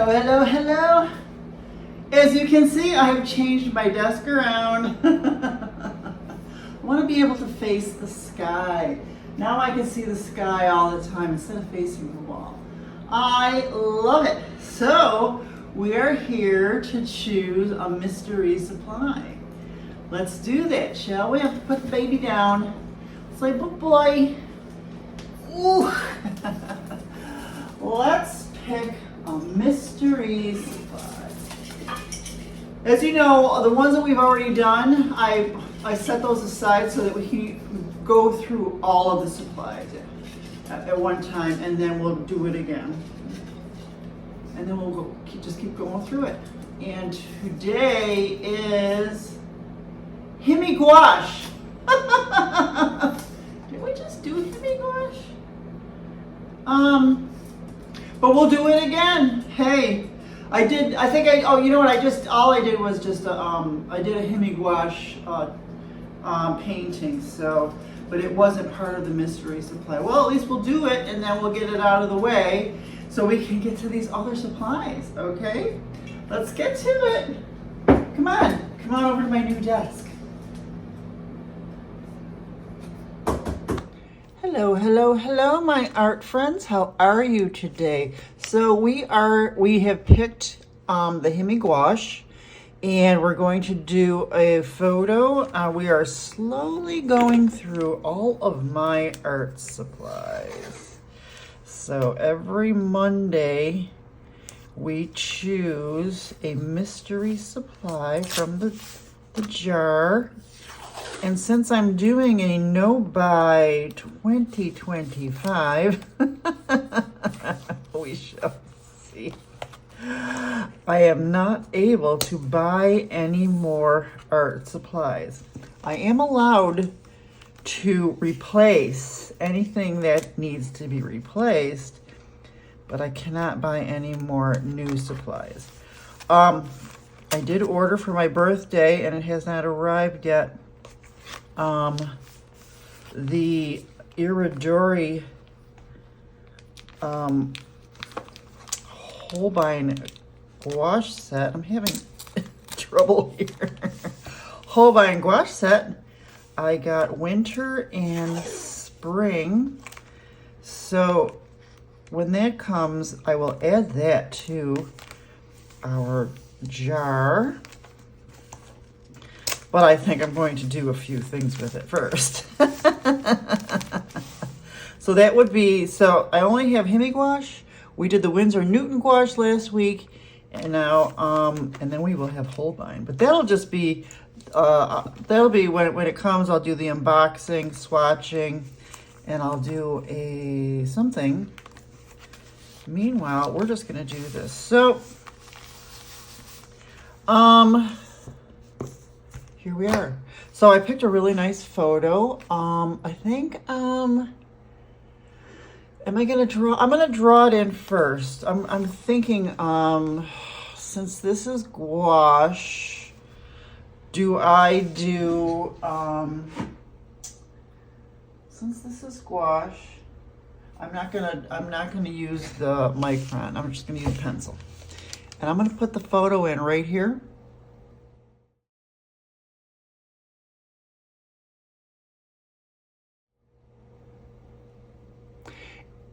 hello, hello. As you can see, I have changed my desk around. I want to be able to face the sky. Now I can see the sky all the time instead of facing the wall. I love it. So we are here to choose a mystery supply. Let's do that, shall we? I have to put the baby down. Say, good boy. Ooh. Let's pick a mystery supply. As you know, the ones that we've already done, I set those aside so that we can go through all of the supplies at one time, and then we'll do it again. And then we'll just keep going through it. And today is HIMI Gouache. Did we just do HIMI Gouache? But we'll do it again. Hey, all I did was just I did a HIMI Gouache painting, but it wasn't part of the mystery supply. Well, at least we'll do it, and then we'll get it out of the way so we can get to these other supplies, okay? Let's get to it. Come on over to my new desk. Hello, my art friends. How are you today? So we have picked the HIMI Gouache, and we're going to do a photo. We are slowly going through all of my art supplies. So every Monday we choose a mystery supply from the jar. And since I'm doing a no buy 2025, we shall see. I am not able to buy any more art supplies. I am allowed to replace anything that needs to be replaced, but I cannot buy any more new supplies. I did order for my birthday, and it has not arrived yet. The Iridori Holbein gouache set. I'm having trouble here. Holbein gouache set. I got winter and spring. So when that comes, I will add that to our jar. But I think I'm going to do a few things with it first. So that would be, I only have HIMI Gouache. We did the Winsor Newton gouache last week, and now, and then we will have Holbein. But that'll just be, when it comes, I'll do the unboxing, swatching, and I'll do something. Meanwhile, we're just gonna do this. So, here we are. So I picked a really nice photo. I think, am I gonna draw? I'm gonna draw it in first. I'm thinking, since this is gouache, since this is gouache, I'm not gonna use the micron. I'm just gonna use pencil. And I'm gonna put the photo in right here.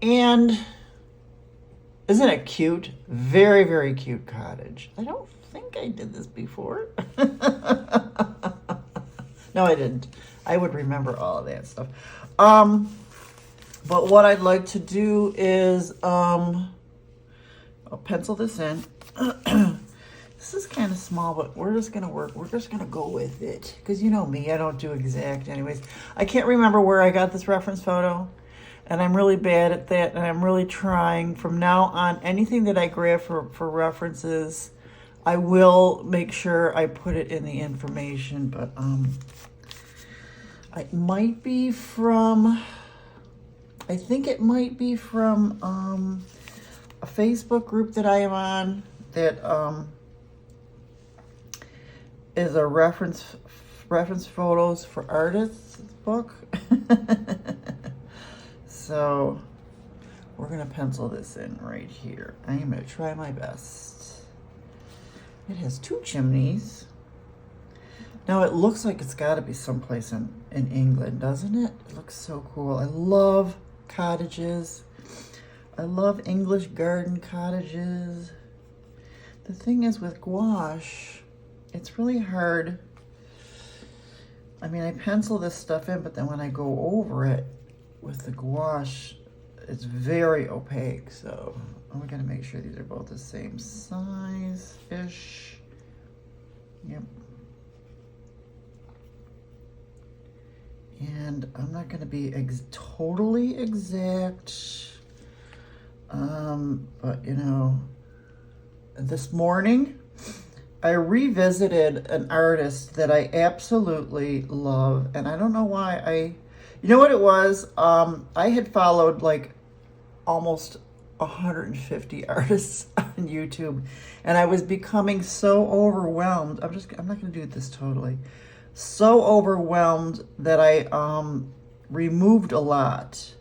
And isn't it cute? Very, very cute cottage. I don't think I did this before. No, I didn't. I would remember all of that stuff. But what I'd like to do is, I'll pencil this in. This is kind of small, but we're just gonna work. We're just gonna go with it. Because you know me, I don't do exact anyways. I can't remember where I got this reference photo. And I'm really bad at that, and I'm really trying from now on, anything that I grab for references, I will make sure I put it in the information, but it might be from, I think it might be from a Facebook group that I am on that is a reference photos for artists book. So we're gonna pencil this in right here. I am gonna try my best. It has 2 chimneys. Now it looks like it's gotta be someplace in England, doesn't it? It looks so cool. I love cottages. I love English garden cottages. The thing is with gouache, it's really hard. I mean, I pencil this stuff in, but then when I go over it with the gouache, it's very opaque. So I'm gonna make sure these are both the same size-ish. Yep. And I'm not gonna be totally exact, but you know, this morning, I revisited an artist that I absolutely love, and I don't know why you know what it was? I had followed like almost 150 artists on YouTube, and I was becoming so overwhelmed. I'm not gonna do this totally. So overwhelmed that I removed a lot,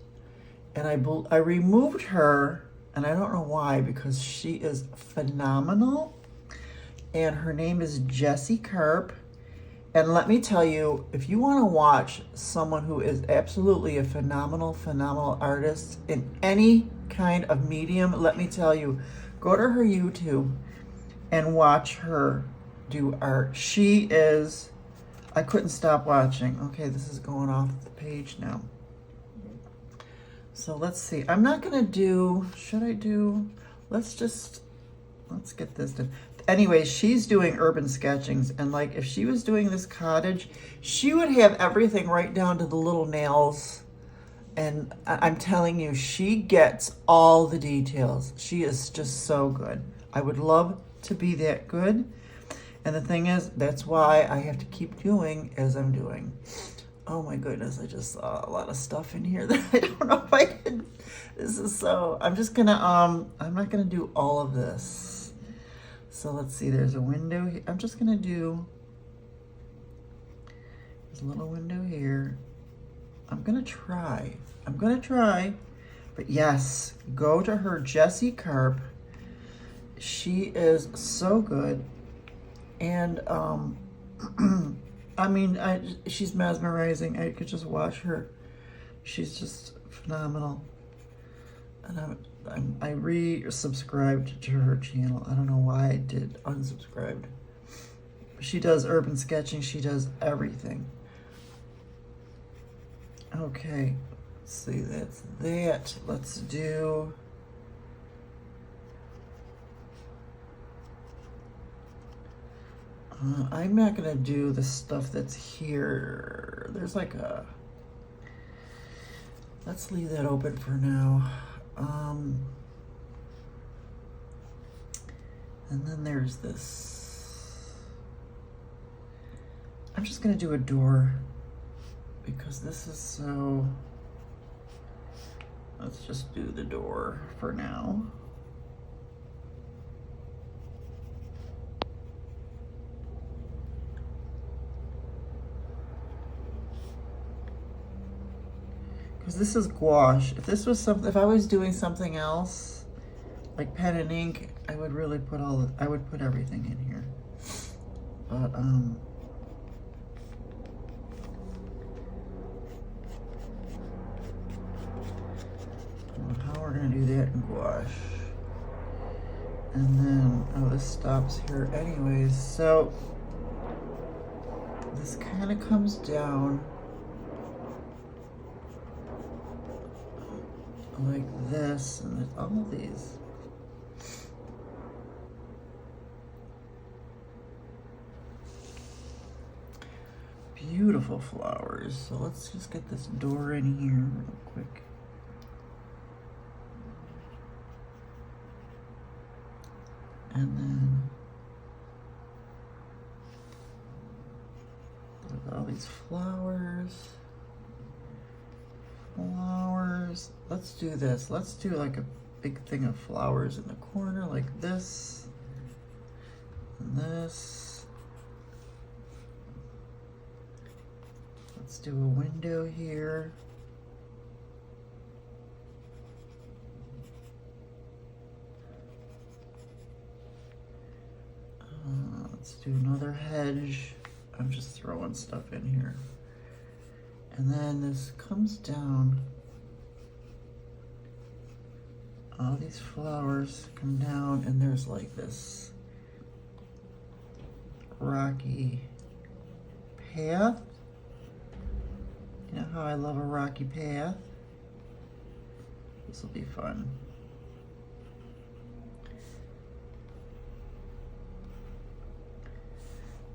and I removed her, and I don't know why, because she is phenomenal. And her name is Jessie Karp. And let me tell you, if you want to watch someone who is absolutely a phenomenal artist in any kind of medium, let me tell you, go to her YouTube and watch her do art. She is, I couldn't stop watching. Okay, this is going off the page now. So let's see. I'm not going to do, should I do, let's get this done. Anyway, she's doing urban sketchings, and like if she was doing this cottage, she would have everything right down to the little nails. And I'm telling you, she gets all the details. She is just so good. I would love to be that good. And the thing is, that's why I have to keep doing as I'm doing. Oh my goodness, I just saw a lot of stuff in here that I don't know if I can. This is so, I'm just gonna, I'm not gonna do all of this. So let's see, there's a window here. I'm just gonna do, there's a little window here. I'm gonna try, but yes, go to her, Jessie Karp. She is so good. And, I mean, she's mesmerizing. I could just watch her. She's just phenomenal. And I re-subscribed to her channel. I don't know why I did unsubscribed. She does urban sketching. She does everything. Okay, let's see, that's that. Let's do, I'm not gonna do the stuff that's here. There's like a, let's leave that open for now. And then there's this. I'm just gonna do a door because this is so, let's just do the door for now. Because this is gouache. If this was something, if I was doing something else, like pen and ink, I would really put I would put everything in here. But, I don't know how we're gonna do that in gouache. And then, oh, this stops here anyways. So, this kind of comes down like this, and there's all of these. Beautiful flowers. So let's just get this door in here real quick. And then with all these flowers. Let's do this. Let's do like a big thing of flowers in the corner like this and this. Let's do a window here. do another hedge. I'm just throwing stuff in here. And then this comes down. All these flowers come down and there's like this rocky path. You know how I love a rocky path? This will be fun.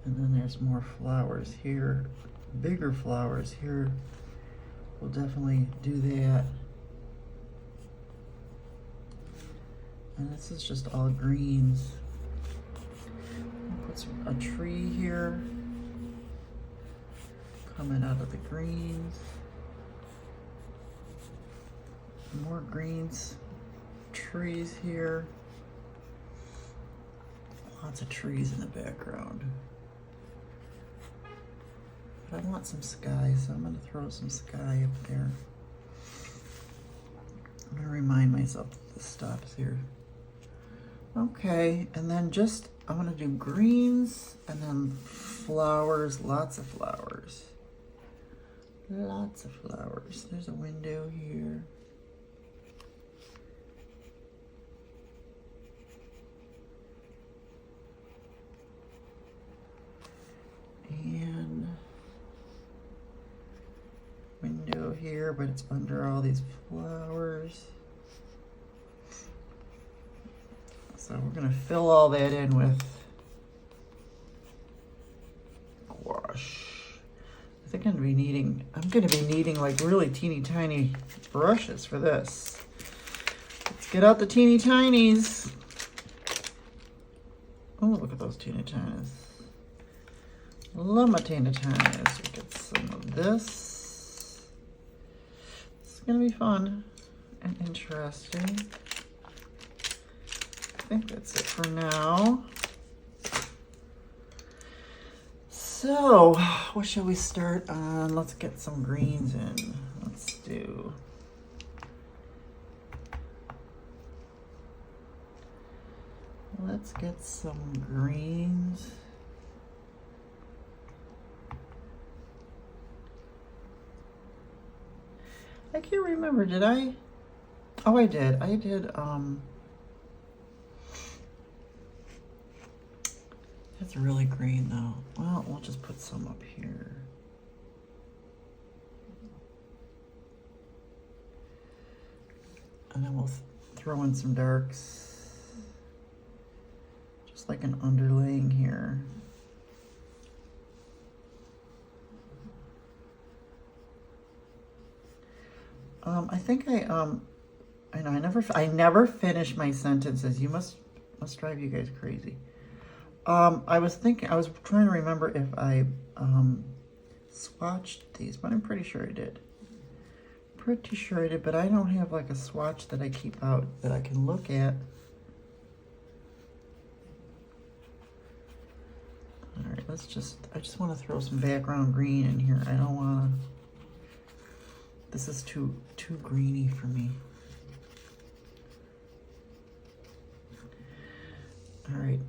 And then there's more flowers here, bigger flowers here. We'll definitely do that. And this is just all greens. Put a tree here, coming out of the greens. More greens, trees here. Lots of trees in the background. But I want some sky, so I'm gonna throw some sky up there. I'm gonna remind myself that this stops here. Okay, and then just, I'm gonna do greens and then flowers, lots of flowers. Lots of flowers. There's a window here. And window here, but it's under all these flowers. So we're gonna fill all that in with gouache. I think I'm gonna be needing like really teeny tiny brushes for this. Let's get out the teeny tinies. Oh, look at those teeny tinies. Love my teeny tinies. We get some of this. It's gonna be fun and interesting. I think that's it for now. So, what shall we start on? Let's get some greens in. Let's get some greens. I can't remember, did I? Oh, I did. That's really green though. Well, we'll just put some up here. And then we'll throw in some darks. Just like an underlaying here. I think I never finish my sentences. You must drive you guys crazy. I was trying to remember if I swatched these, but I'm pretty sure I did. But I don't have like a swatch that I keep out that I can look at. All right, I just want to throw some background green in here. I don't want to, this is too greeny for me. All right.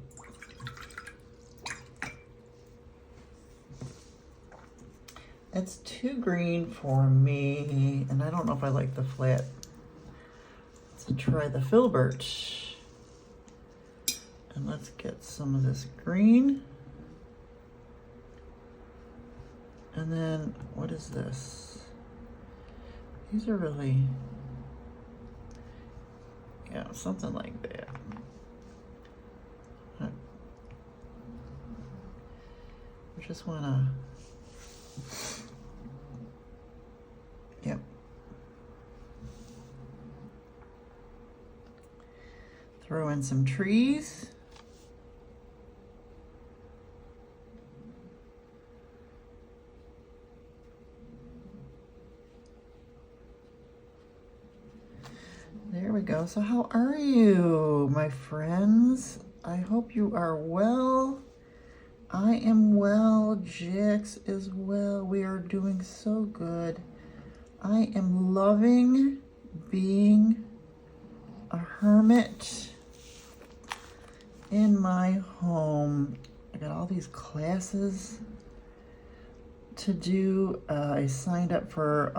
It's too green for me, and I don't know if I like the flat. Let's try the filbert. And let's get some of this green. And then, what is this? These are really, yeah, something like that. I just want to, yep. Throw in some trees. There we go. So how are you, my friends? I hope you are well. I am well. Jax is well. We are doing so good. I am loving being a hermit in my home. I got all these classes to do. I signed up for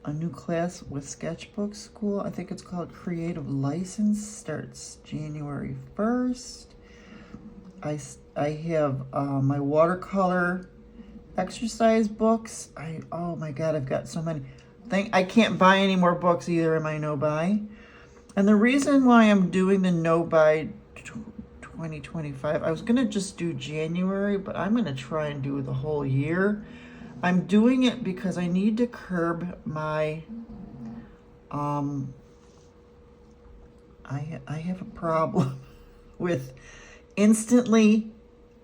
a new class with Sketchbook School. I think it's called Creative License. Starts January 1st. I have my watercolor exercise books. Oh my God, I've got so many. I can't buy any more books either in my no-buy. And the reason why I'm doing the no-buy 2025, I was gonna just do January, but I'm gonna try and do the whole year. I'm doing it because I need to curb my, I have a problem with instantly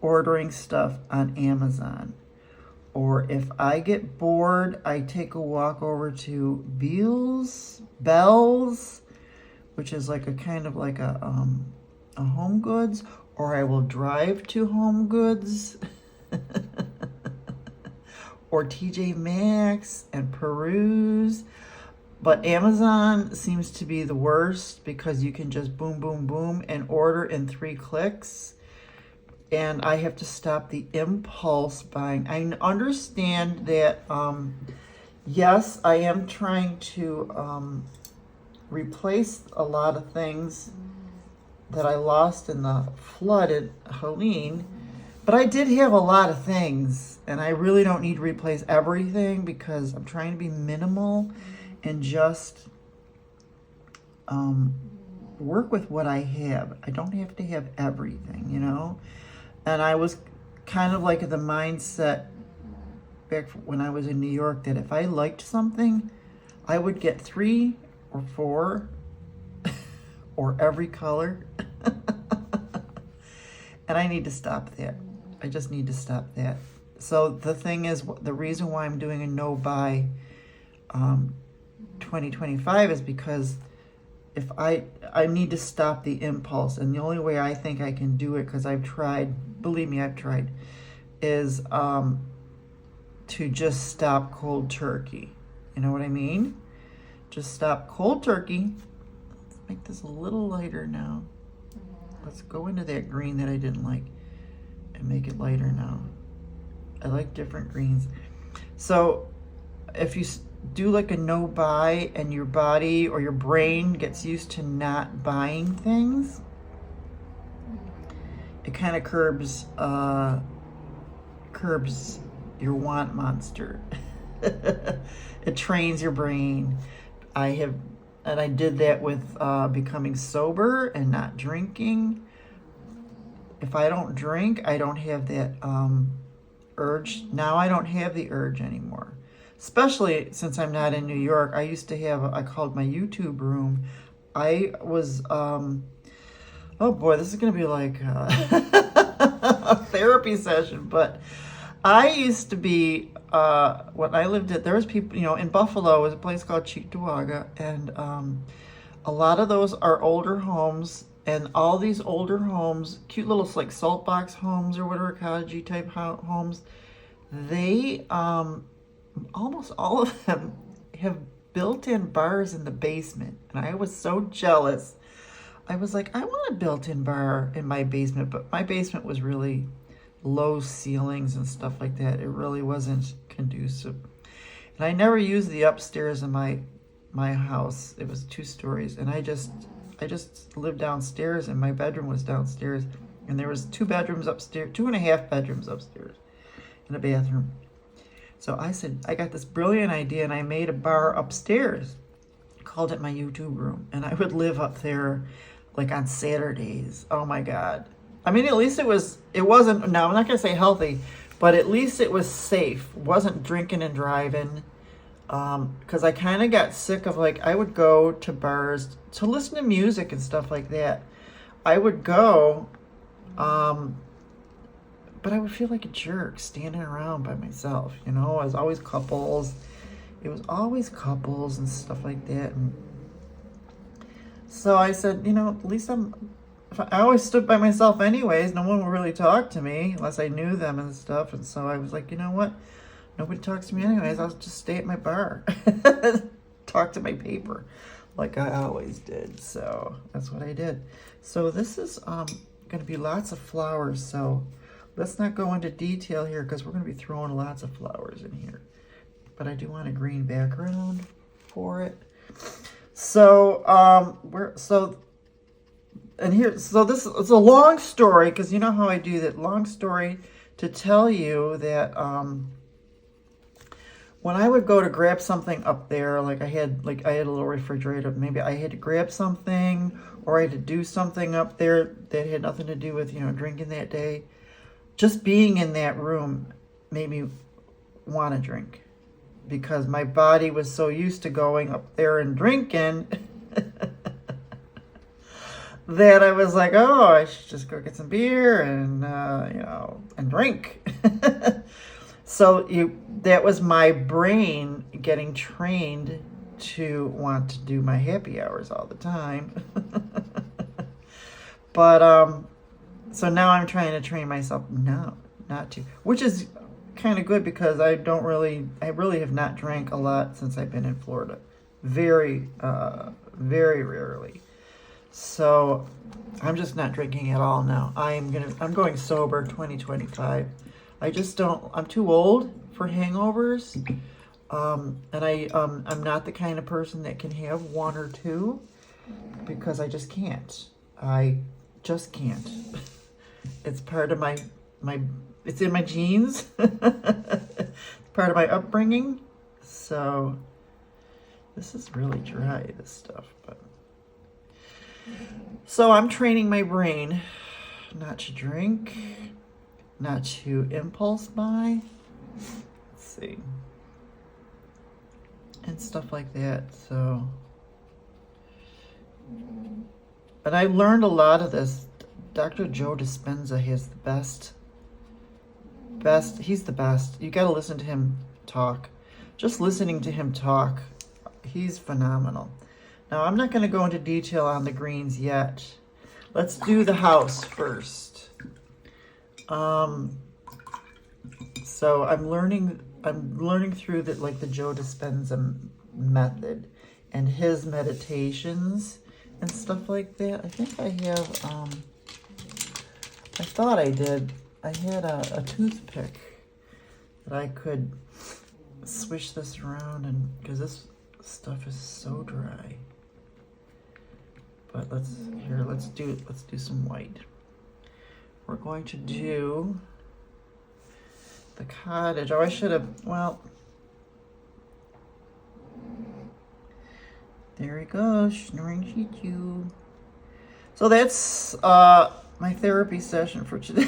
ordering stuff on Amazon. Or if I get bored, I take a walk over to Bell's, which is like a kind of like a Home Goods, or I will drive to Home Goods or TJ Maxx and peruse. But Amazon seems to be the worst because you can just boom, boom, boom and order in 3 clicks. And I have to stop the impulse buying. I understand that, yes, I am trying to replace a lot of things that I lost in the flooded Helene, but I did have a lot of things, and I really don't need to replace everything because I'm trying to be minimal and just work with what I have. I don't have to have everything, you know? And I was kind of like the mindset back when I was in New York that if I liked something, I would get 3 or 4 or every color. And I need to stop that. I just need to stop that. So the thing is, the reason why I'm doing a no-buy 2025 is because if I need to stop the impulse, and the only way I think I can do it, because I've tried, believe me, I've tried, is to just stop cold turkey. You know what I mean? Just stop cold turkey. Let's make this a little lighter now. Let's go into that green that I didn't like and make it lighter now. I like different greens. So if you do like a no buy and your body or your brain gets used to not buying things, it kind of curbs your want monster. It trains your brain. I did that with becoming sober and not drinking. If I don't drink, I don't have that urge. Now I don't have the urge anymore. Especially since I'm not in New York. I used to have, I called my YouTube room. I was, oh boy, this is going to be like a therapy session. But I used to be, when I lived at, there was people, you know, in Buffalo was a place called Cheektowaga. And a lot of those are older homes. And all these older homes, cute little like salt box homes or whatever, cottagey type homes, they, almost all of them have built-in bars in the basement. And I was so jealous. I was like, I want a built-in bar in my basement, but my basement was really low ceilings and stuff like that. It really wasn't conducive. And I never used the upstairs in my house. It was 2 stories, and I just lived downstairs, and my bedroom was downstairs, and there was 2 bedrooms upstairs, 2.5 bedrooms upstairs, and a bathroom. So I said, I got this brilliant idea, and I made a bar upstairs, called it my YouTube room, and I would live up there like on Saturdays. Oh my God. I mean, at least it wasn't, now I'm not gonna say healthy, but at least it was safe. It wasn't drinking and driving. Because I kind of got sick of, like, I would go to bars to listen to music and stuff like that. I would go, but I would feel like a jerk standing around by myself, you know. It was always couples. It was always couples and stuff like that. And so I said, you know, at least I always stood by myself anyways. No one would really talk to me unless I knew them and stuff. And so I was like, you know what? Nobody talks to me anyways. I'll just stay at my bar. Talk to my paper like I always did. So that's what I did. So this is going to be lots of flowers. So let's not go into detail here because we're going to be throwing lots of flowers in here. But I do want a green background for it. So, this is a long story because you know how I do that. Long story to tell you that when I would go to grab something up there, like I had a little refrigerator, maybe I had to grab something or I had to do something up there that had nothing to do with, you know, drinking that day. Just being in that room made me want to drink because my body was so used to going up there and drinking that I was like, oh, I should just go get some beer and, you know, and drink. So that was my brain getting trained to want to do my happy hours all the time. But, so now I'm trying to train myself not to, which is kind of good because I really have not drank a lot since I've been in Florida. Very, very rarely. So I'm just not drinking at all now. I'm going sober 2025. I'm too old for hangovers. And I'm not the kind of person that can have one or two because I just can't. I just can't. It's part of it's in my genes. It's part of my upbringing. So this is really dry, this stuff, but so I'm training my brain not to drink, not to impulse buy. Let's see. And stuff like that. So, and I learned a lot of this. Dr. Joe Dispenza has the best, he's the best. You got to listen to him talk. Just listening to him talk, he's phenomenal. Now, I'm not going to go into detail on the greens yet. Let's do the house first. So I'm learning through the Joe Dispenza method and his meditations and stuff like that. I think I have, I thought I did. I had a toothpick that I could swish this around because this stuff is so dry. But let's do some white. We're going to do the cottage. Oh, I should have, well, there he goes, snoring you. So that's my therapy session for today.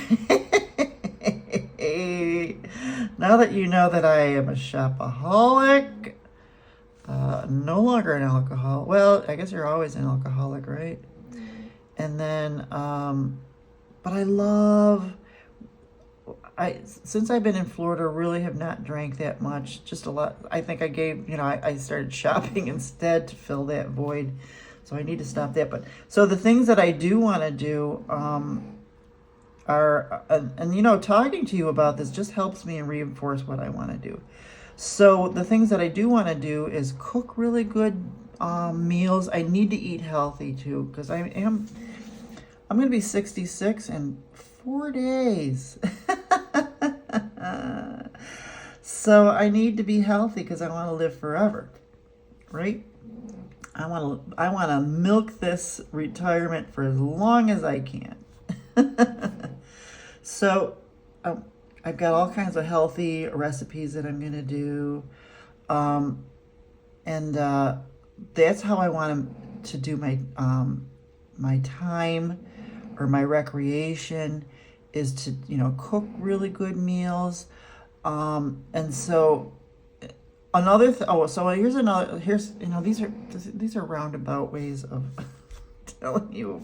Now that you know that I am a shopaholic, no longer an alcohol. Well, I guess you're always an alcoholic, right? And then, but since I've been in Florida, really have not drank that much, just a lot. I think I gave, I started shopping instead to fill that void. So I need to stop that. But so the things that I do want to do are, and talking to you about this just helps me and reinforce what I want to do. So the things that I do want to do is cook really good meals. I need to eat healthy too, because I'm going to be 66 in 4 days. So I need to be healthy because I want to live forever, right? I want to milk this retirement for as long as I can. So I've got all kinds of healthy recipes that I'm going to do. And that's how I want to do my my time or my recreation is to, cook really good meals. And so another these are roundabout ways of telling you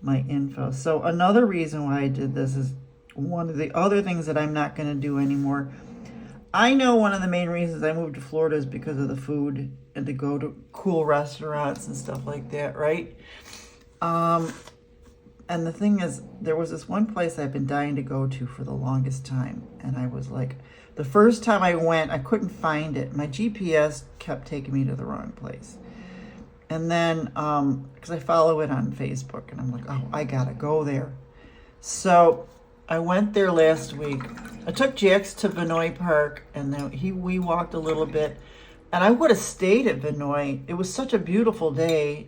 my info. So another reason why I did this is one of the other things that I'm not going to do anymore. I know one of the main reasons I moved to Florida is because of the food and to go to cool restaurants and stuff like that, right? And the thing is, there was this one place I've been dying to go to for the longest time. And I was like, the first time I went, I couldn't find it. My GPS kept taking me to the wrong place. And then, because I follow it on Facebook, and I'm like, oh, I gotta go there. So I went there last week. I took Jax to Vinoy Park, and then we walked a little bit. And I would have stayed at Vinoy. It was such a beautiful day.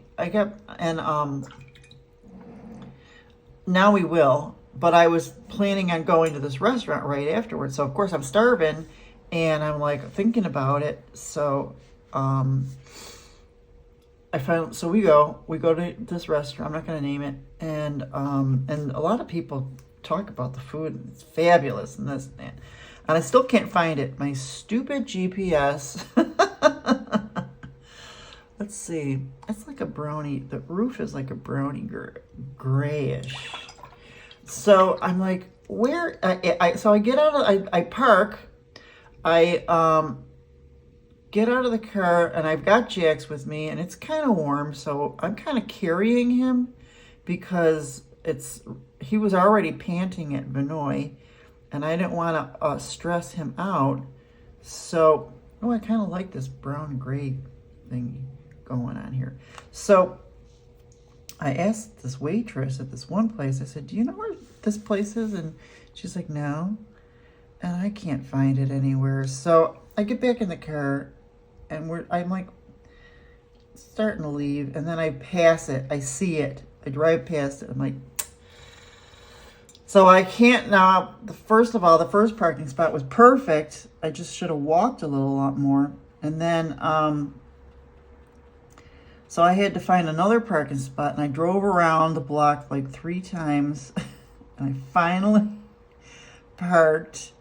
Now we will. But I was planning on going to this restaurant right afterwards. So of course I'm starving, and I'm like thinking about it. So we go to this restaurant. I'm not going to name it. And a lot of people talk about the food. It's fabulous and this and that. And I still can't find it. My stupid GPS. Let's see. It's like a brownie. The roof is like a brownie grayish. So I'm like, where? So I get out of. I park. I get out of the car, and I've got Jax with me, and it's kind of warm, so I'm kind of carrying him because he was already panting at Vinoy, and I didn't want to stress him out. So, I kind of like this brown gray thing going on here. So I asked this waitress at this one place, I said, do you know where this place is? And she's like, no. And I can't find it anywhere. So I get back in the car, and I'm like starting to leave, and then I pass it. I see it. I drive past it. I'm like, so I can't now. First of all, the first parking spot was perfect. I just should have walked a lot more. And then, so I had to find another parking spot, and I drove around the block like 3 times, and I finally parked.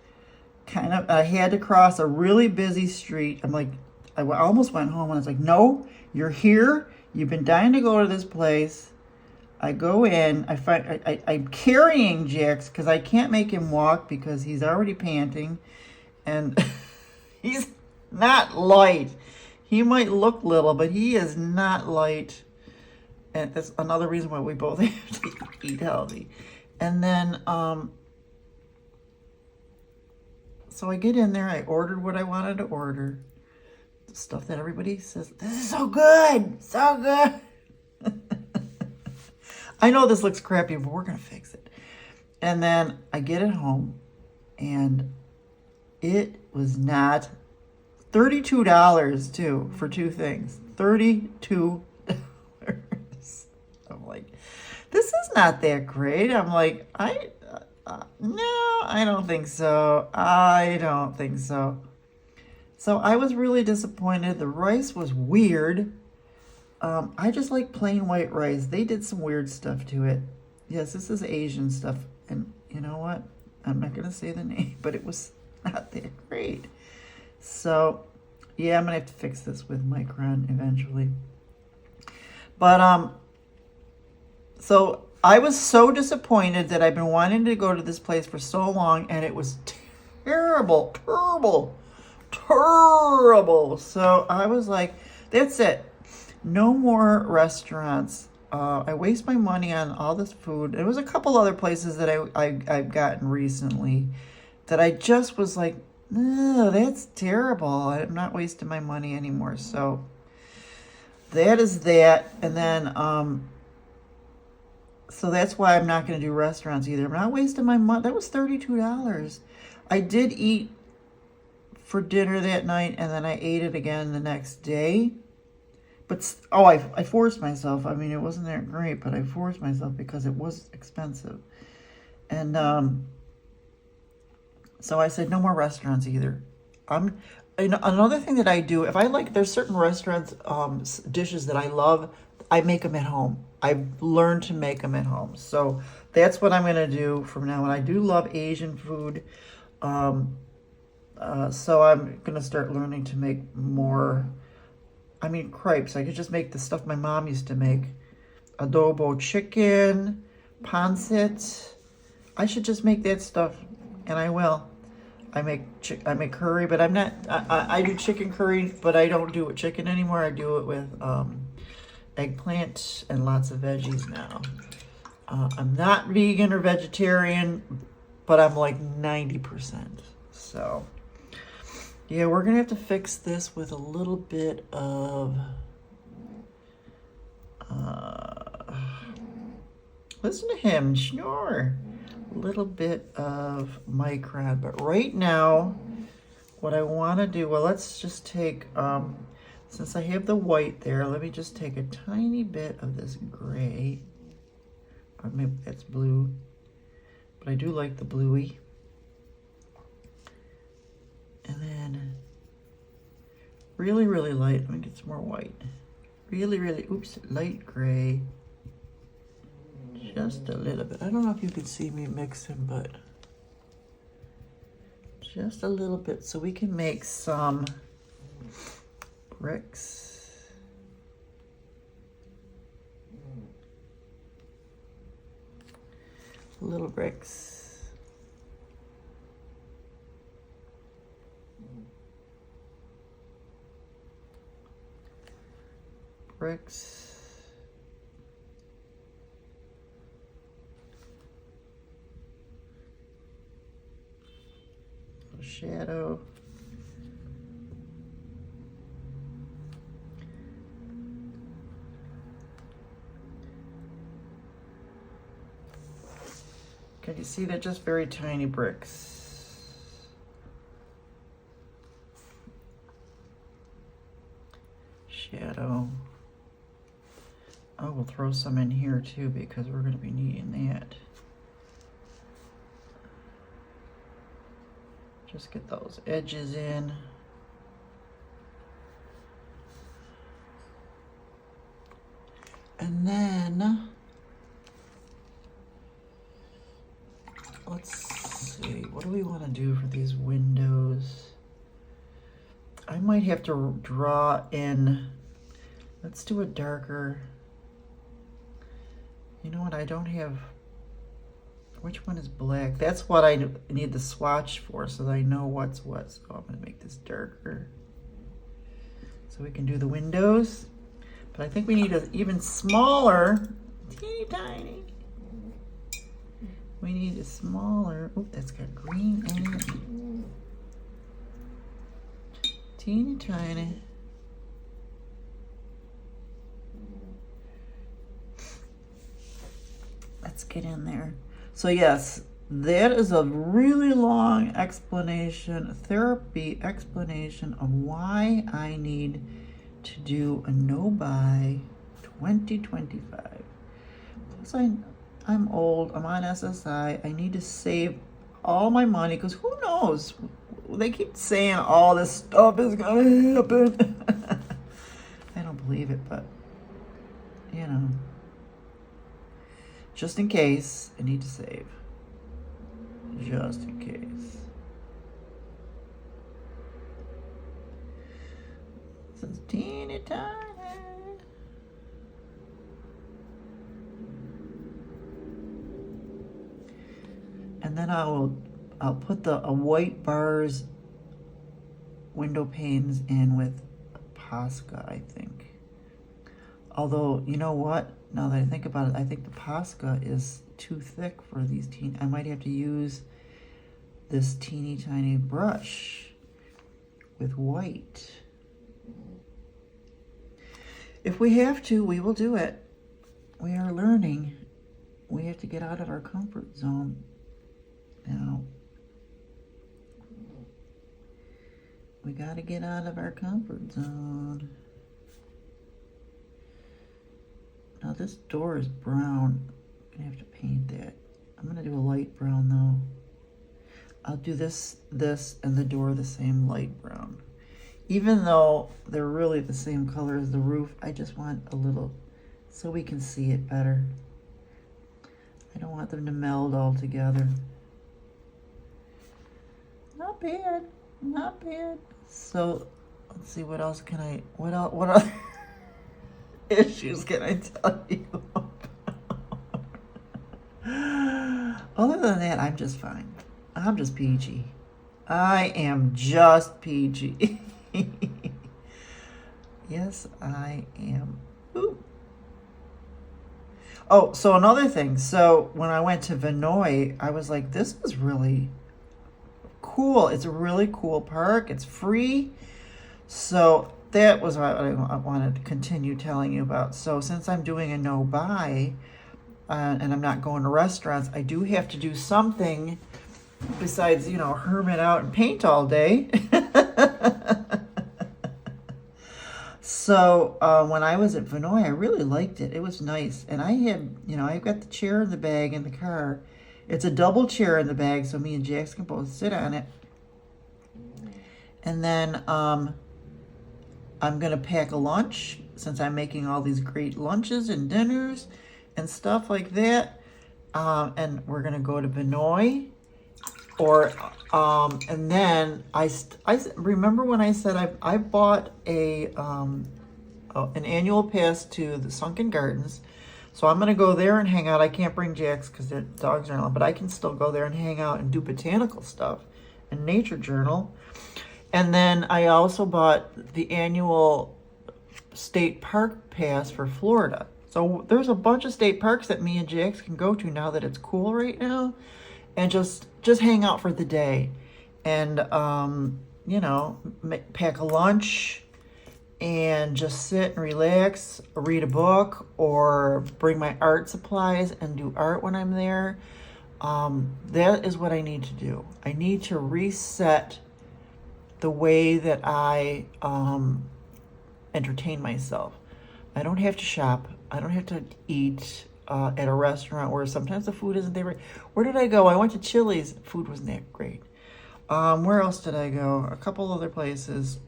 I had to cross a really busy street. I'm like, I almost went home, and I was like, no, you're here. You've been dying to go to this place. I go in, I'm carrying Jax because I can't make him walk because he's already panting, and he's not light. He might look little, but he is not light, and that's another reason why we both have to eat healthy. And then, so I get in there, I ordered what I wanted to order, the stuff that everybody says, this is so good, so good. I know this looks crappy, but we're going to fix it. And then I get it home, and it was not $32 too for 2 things. $32. I'm like, this is not that great. I'm like, no, I don't think so. I don't think so. So I was really disappointed. The rice was weird. I just like plain white rice. They did some weird stuff to it. Yes, this is Asian stuff. And you know what? I'm not going to say the name, but it was not that great. So, yeah, I'm going to have to fix this with Micron eventually. But, so I was so disappointed that I've been wanting to go to this place for so long, and it was terrible. So I was like, that's it. No more restaurants. I waste my money on all this food. There was a couple other places that I've gotten recently that I just was like, no, that's terrible. I'm not wasting my money anymore. So that is that. And then, so that's why I'm not going to do restaurants either. I'm not wasting my money. That was $32. I did eat for dinner that night, and then I ate it again the next day. But, I forced myself. I mean, it wasn't that great, but I forced myself because it was expensive. And so I said, no more restaurants either. Another thing that I do, there's certain restaurants, dishes that I love, I make them at home. I've learned to make them at home. So that's what I'm going to do from now on. I do love Asian food. So I'm going to start learning to make more. Crepes. I could just make the stuff my mom used to make. Adobo chicken, pancit. I should just make that stuff, and I will. I make curry, but I'm not. I do chicken curry, but I don't do it with chicken anymore. I do it with eggplant and lots of veggies now. I'm not vegan or vegetarian, but I'm like 90%. So. Yeah, we're going to have to fix this with a little bit of, listen to him snore. little bit of micron. But right now, what I want to do, well, let's just take, since I have the white there, let me just take a tiny bit of this gray. Or maybe that's blue, but I do like the bluey. And then really, really light, let me get some more white. Really, really, oops, light gray. Just a little bit. I don't know if you can see me mixing, but just a little bit so we can make some bricks. Little bricks. Bricks. Shadow. Can you see they're just very tiny bricks? Shadow. Oh, we'll throw some in here too because we're going to be needing that. Just get those edges in. And then, let's see, what do we want to do for these windows? I might have to draw in, let's do a darker, you know what, I don't have, which one is black? That's what I need the swatch for so that I know what's what. So I'm going to make this darker so we can do the windows. But I think we need an even smaller, teeny tiny. We need a smaller, oh, that's got green in it. Teeny tiny. Let's get in there. So yes, that is a really long explanation, therapy explanation of why I need to do a no-buy 2025. Plus I'm old, I'm on SSI, I need to save all my money because who knows? They keep saying all this stuff is gonna happen. I don't believe it, but you know. Just in case, I need to save. Just in case. This is teeny tiny. And then I'll put the white bars window panes in with Posca, I think. Although, you know what? Now that I think about it, I think the Posca is too thick for these I might have to use this teeny tiny brush with white. If we have to, we will do it. We are learning. We have to get out of our comfort zone now. We got to get out of our comfort zone. Now this door is brown. I'm gonna have to paint that. I'm gonna do a light brown though. I'll do this, and the door the same light brown. Even though they're really the same color as the roof, I just want a little, so we can see it better. I don't want them to meld all together. Not bad, not bad. So let's see, what else can I, what other issues can I tell you about? Other than that, I'm just fine. I'm just peachy. I am just peachy. Yes, I am. Ooh. Oh, so another thing. So when I went to Vinoy, I was like, this is really cool. It's a really cool park. It's free. So that was what I wanted to continue telling you about. So since I'm doing a no-buy, and I'm not going to restaurants, I do have to do something besides, you know, hermit out and paint all day. So when I was at Vinoy, I really liked it. It was nice. And I had, you know, I've got the chair in the bag in the car. It's a double chair in the bag, so me and Jax can both sit on it. And then I'm going to pack a lunch, since I'm making all these great lunches and dinners and stuff like that. And we're going to go to Vinoy. Or, and then I remember when I said I bought an annual pass to the Sunken Gardens. So I'm going to go there and hang out. I can't bring Jax because the dogs are not, but I can still go there and hang out and do botanical stuff and nature journal. And then I also bought the annual state park pass for Florida. So there's a bunch of state parks that me and Jax can go to now that it's cool right now. And just hang out for the day, and you know, pack a lunch, and just sit and relax, read a book, or bring my art supplies and do art when I'm there. That is what I need to do. I need to reset the way that I entertain myself. I don't have to shop. I don't have to eat at a restaurant where sometimes the food isn't that great. Where did I go? I went to Chili's. Food wasn't that great. Where else did I go? A couple other places.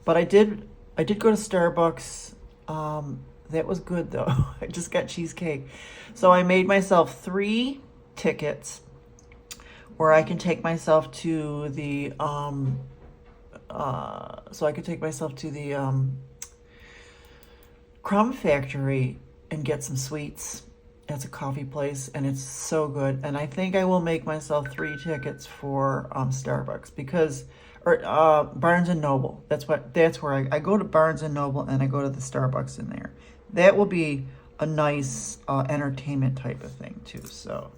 But I did go to Starbucks. That was good though. I just got cheesecake. So I made myself 3 tickets where I can take myself to the Crumb Factory and get some sweets. It's a coffee place and it's so good. And I think I will make myself 3 tickets for Starbucks or Barnes and Noble. That's where I go to Barnes and Noble and I go to the Starbucks in there. That will be a nice entertainment type of thing too. So,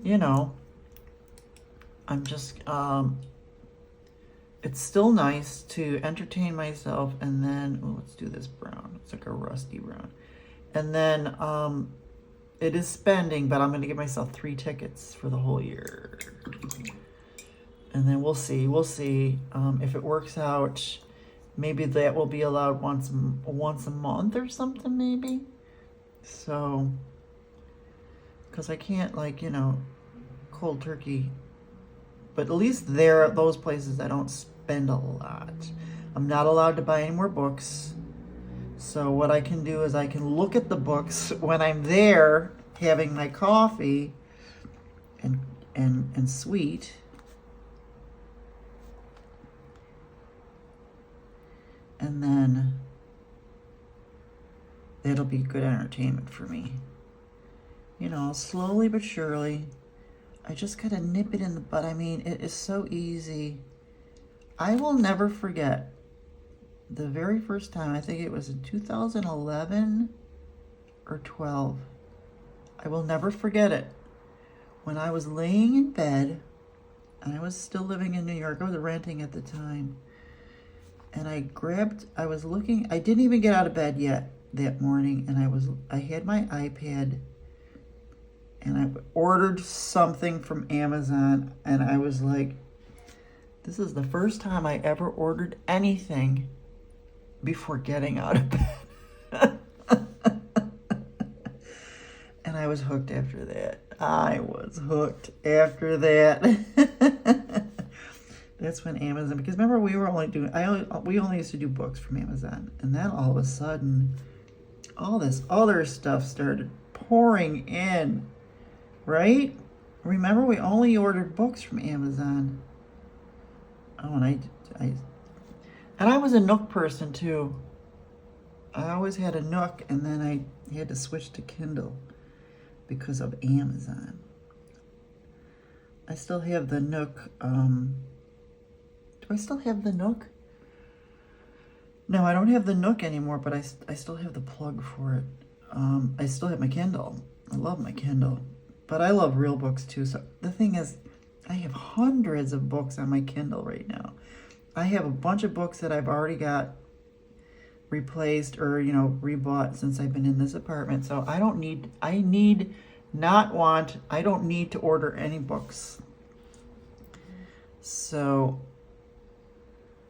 you know, I'm just it's still nice to entertain myself. And then let's do this brown. It's like a rusty brown. And then it is spending, but I'm going to give myself 3 tickets for the whole year. And then we'll see. If it works out, maybe that will be allowed once a month or something, maybe. So, because I can't, like, you know, cold turkey. But at least there at those places I don't spend a lot. I'm not allowed to buy any more books. So what I can do is I can look at the books when I'm there having my coffee and sweet. And then that'll be good entertainment for me. You know, slowly but surely. I just gotta nip it in the bud. I mean, it is so easy. I will never forget the very first time, I think it was in 2011 or 12. I will never forget it. When I was laying in bed, and I was still living in New York, I was renting at the time, and I didn't even get out of bed yet that morning, and I had my iPad, and I ordered something from Amazon, and I was like, this is the first time I ever ordered anything before getting out of bed. And I was hooked after that. That's when Amazon, because remember we only used to do books from Amazon, and then all of a sudden all this other stuff started pouring in, right? Remember we only ordered books from Amazon. Oh, and I was a Nook person too. I always had a Nook, and then I had to switch to Kindle because of Amazon. I still have the Nook. Do I still have the Nook? No, I don't have the Nook anymore, but I still have the plug for it. I still have my Kindle. I love my Kindle. But I love real books too. So the thing is, I have hundreds of books on my Kindle right now. I have a bunch of books that I've already got replaced or, you know, rebought since I've been in this apartment. So I don't need to order any books. So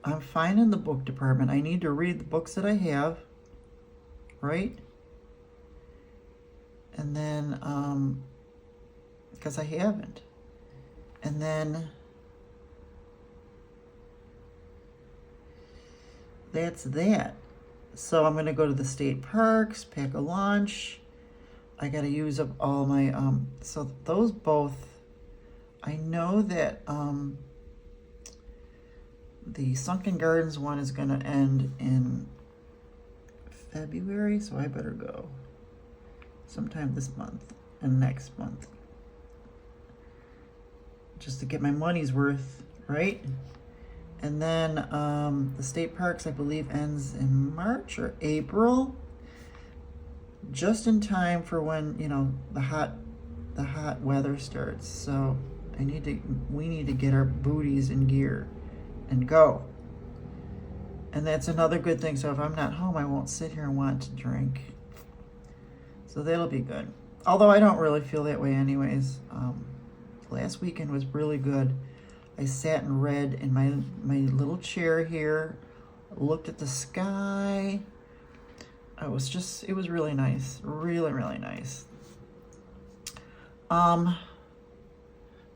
I'm fine in the book department. I need to read the books that I have, right? And then, because I haven't. And then that's that. So I'm going to go to the state parks, pack a lunch. I got to use up all my, so those both, I know that the Sunken Gardens one is going to end in February, so I better go sometime this month and next month. Just to get my money's worth, right? And then the state parks, I believe, ends in March or April, just in time for when, you know, the hot weather starts. So we need to get our booties in gear and go. And that's another good thing. So if I'm not home, I won't sit here and want to drink. So that'll be good. Although I don't really feel that way anyways. Last weekend was really good. I sat and read in my little chair here, looked at the sky. It was really nice. Really, really nice.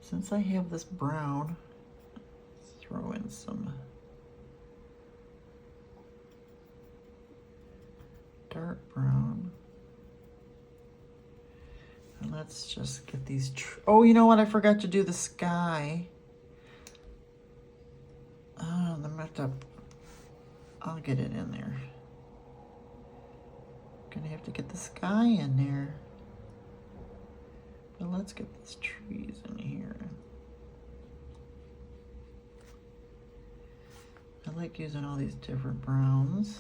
Since I have this brown, let's throw in some dark brown. And let's just get these, oh, you know what? I forgot to do the sky. I'll get it in there. Gonna have to get the sky in there. But let's get these trees in here. I like using all these different browns.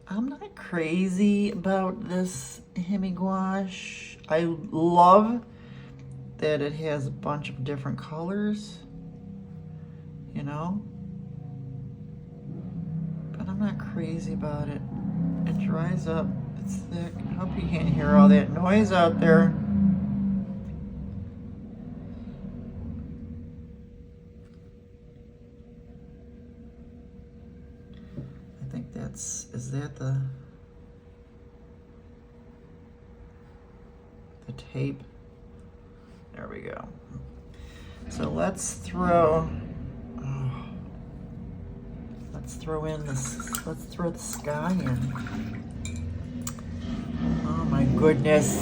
I'm not crazy about this HIMI Gouache. I love that it has a bunch of different colors, you know, but I'm not crazy about it. It dries up, it's thick. I hope you can't hear all that noise out there. I think is that the tape? There we go. So let's throw the sky in. Oh my goodness.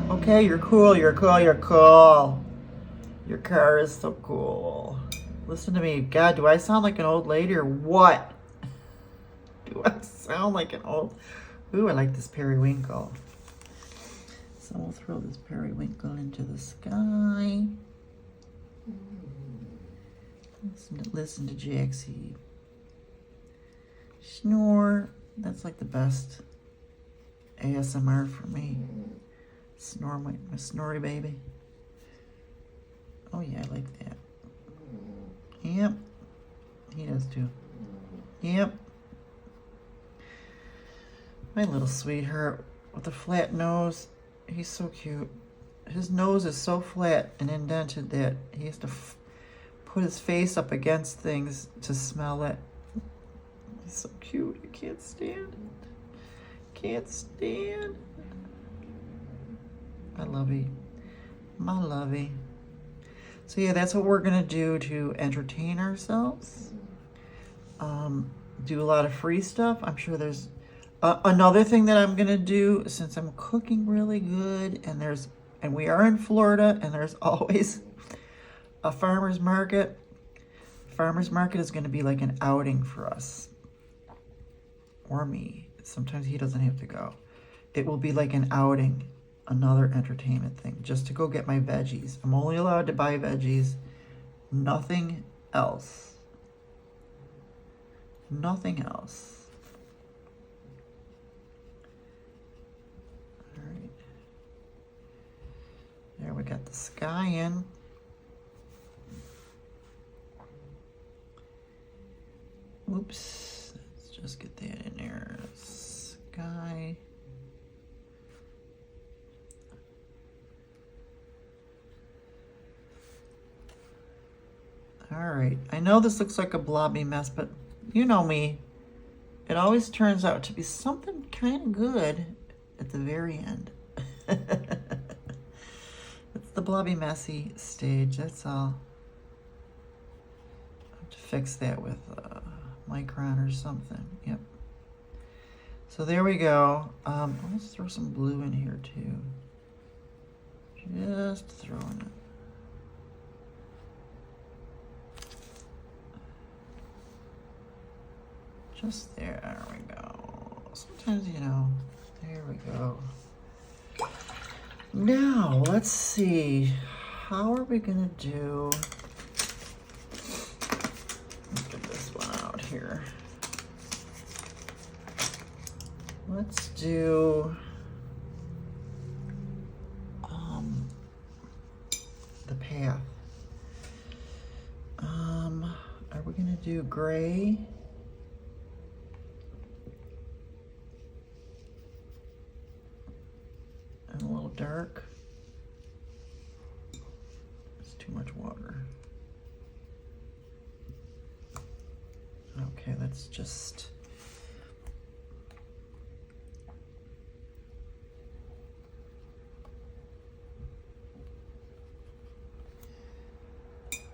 Okay, you're cool. Your car is so cool. Listen to me. God, do I sound like an old lady or what? Do I sound like an old... Ooh, I like this periwinkle. So we'll throw this periwinkle into the sky. Listen to Jaxie snore. That's like the best ASMR for me. Snore, my snory baby. Oh yeah, I like that. Yep, he does too. Yep. My little sweetheart with a flat nose. He's so cute. His nose is so flat and indented that he has to put his face up against things to smell it. He's so cute. You can't stand it. Can't stand. I love you. My lovey. So yeah, that's what we're gonna do to entertain ourselves. Do a lot of free stuff. I'm sure there's another thing that I'm gonna do, since I'm cooking really good, and we are in Florida, and there's always a farmer's market. Farmer's market is gonna be like an outing for us, or me. Sometimes he doesn't have to go. It will be like an outing, another entertainment thing, just to go get my veggies. I'm only allowed to buy veggies, nothing else. Nothing else. There we got the sky in. Oops, let's just get that in there. Sky. All right, I know this looks like a blobby mess, but you know me. It always turns out to be something kind of good at the very end. It's the blobby messy stage, that's all. I have to fix that with Micron or something. Yep. So there we go. Let's throw some blue in here too. Just throwing it. Just there, there we go. Sometimes, you know, there we go. Now, let's see. How are we gonna do? Let's get this one out here. Let's do the path. Are we gonna do gray? And a little dark. It's too much water. Okay, let's just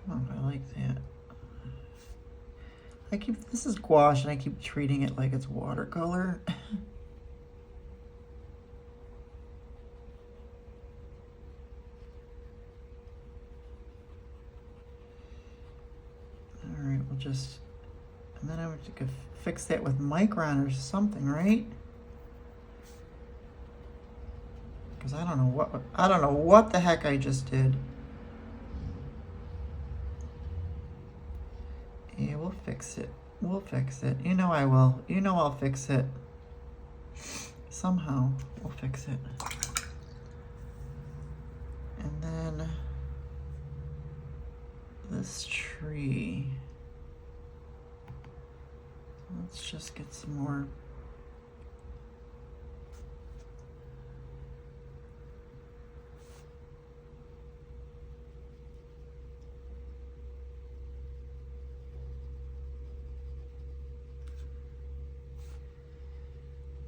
oh, I like that. This is gouache and I keep treating it like it's watercolor. Just, and then I would fix that with Micron or something, right? Because I don't know what the heck I just did. Yeah, we'll fix it. We'll fix it. You know I will. You know I'll fix it. Somehow we'll fix it. And then this tree. Let's just get some more.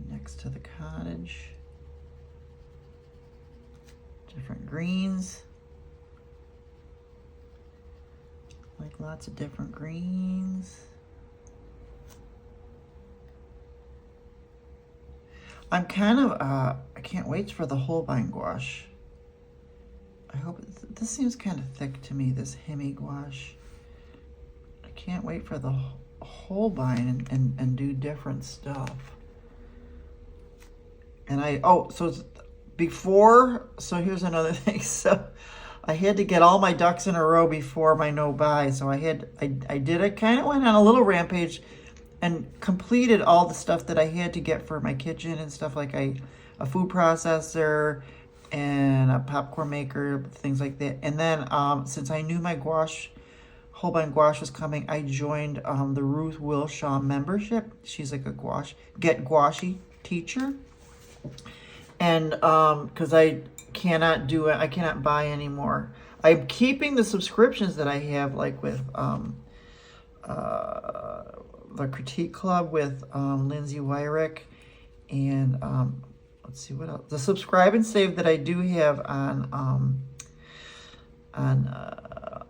Next to the cottage. Different greens. Like lots of different greens. I'm kind of, I can't wait for the Holbein gouache. I hope, this seems kind of thick to me, this HIMI gouache. I can't wait for the Holbein and do different stuff. And so here's another thing. So I had to get all my ducks in a row before my no-buy. So I kind of went on a little rampage and completed all the stuff that I had to get for my kitchen and stuff, like a food processor and a popcorn maker, things like that. And then since I knew my Holbein gouache was coming, I joined the Ruth Wilshaw membership. She's like a Get Gouache teacher. And because I cannot do it, I cannot buy anymore. I'm keeping the subscriptions that I have, like with the Critique Club with Lindsay Wyrick, and let's see what else. The subscribe and save that I do have on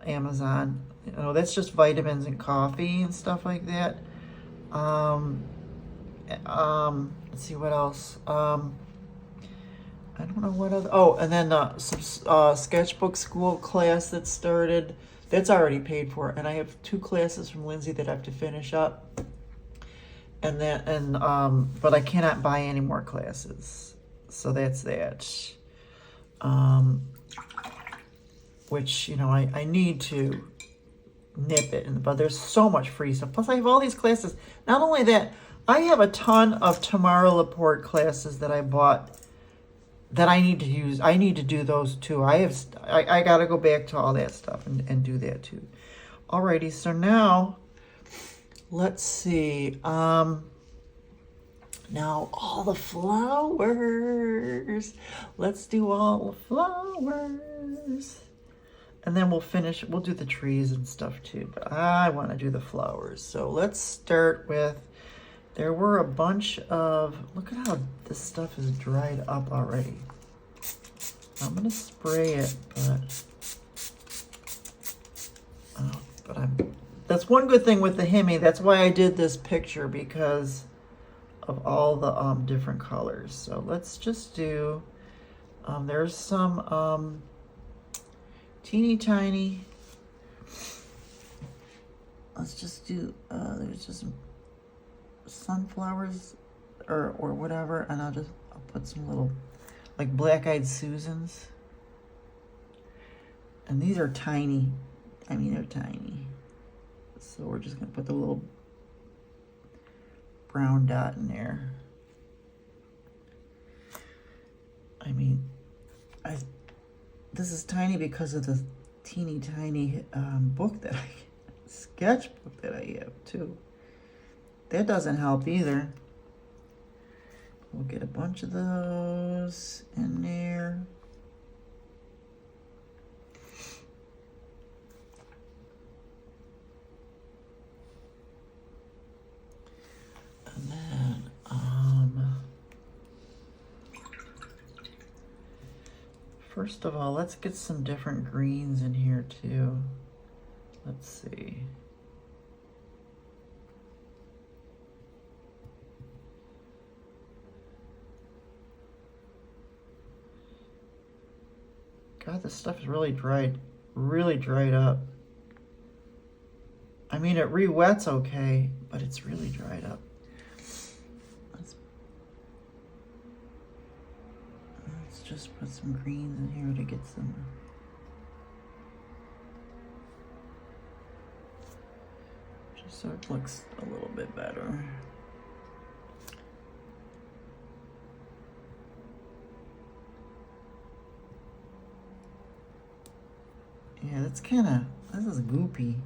Amazon. You know, that's just vitamins and coffee and stuff like that. Let's see what else. I don't know what other. Oh, and then sketchbook school class that started. That's already paid for, and I have 2 classes from Lindsay that I have to finish up. And then, but I cannot buy any more classes, so that's that. Which, you know, I need to nip it, but there's so much free stuff. Plus, I have all these classes. Not only that, I have a ton of Tamara Laporte classes that I bought that I need to use. I need to do those too. I got to go back to all that stuff and do that too. Alrighty, so now let's see. Now all the flowers. Let's do all the flowers. And then we'll do the trees and stuff too, but I want to do the flowers. So let's start with, there were a bunch of, look at how this stuff is dried up already. I'm going to spray it, that's one good thing with the HIMI. That's why I did this picture, because of all the different colors. So let's just do, there's some teeny tiny, let's just do, there's just some sunflowers or whatever, and I'll put some little, like black-eyed Susans. And these are tiny. I mean, they're tiny. So we're just gonna put the little brown dot in there. I mean, this is tiny because of the teeny tiny sketchbook that I have too. That doesn't help either. We'll get a bunch of those in there. And then, first of all, let's get some different greens in here too. Let's see. God, this stuff is really dried up. I mean, it re-wets okay, but it's really dried up. Let's just put some greens in here to get some. Just so it looks a little bit better. Yeah, this is goopy.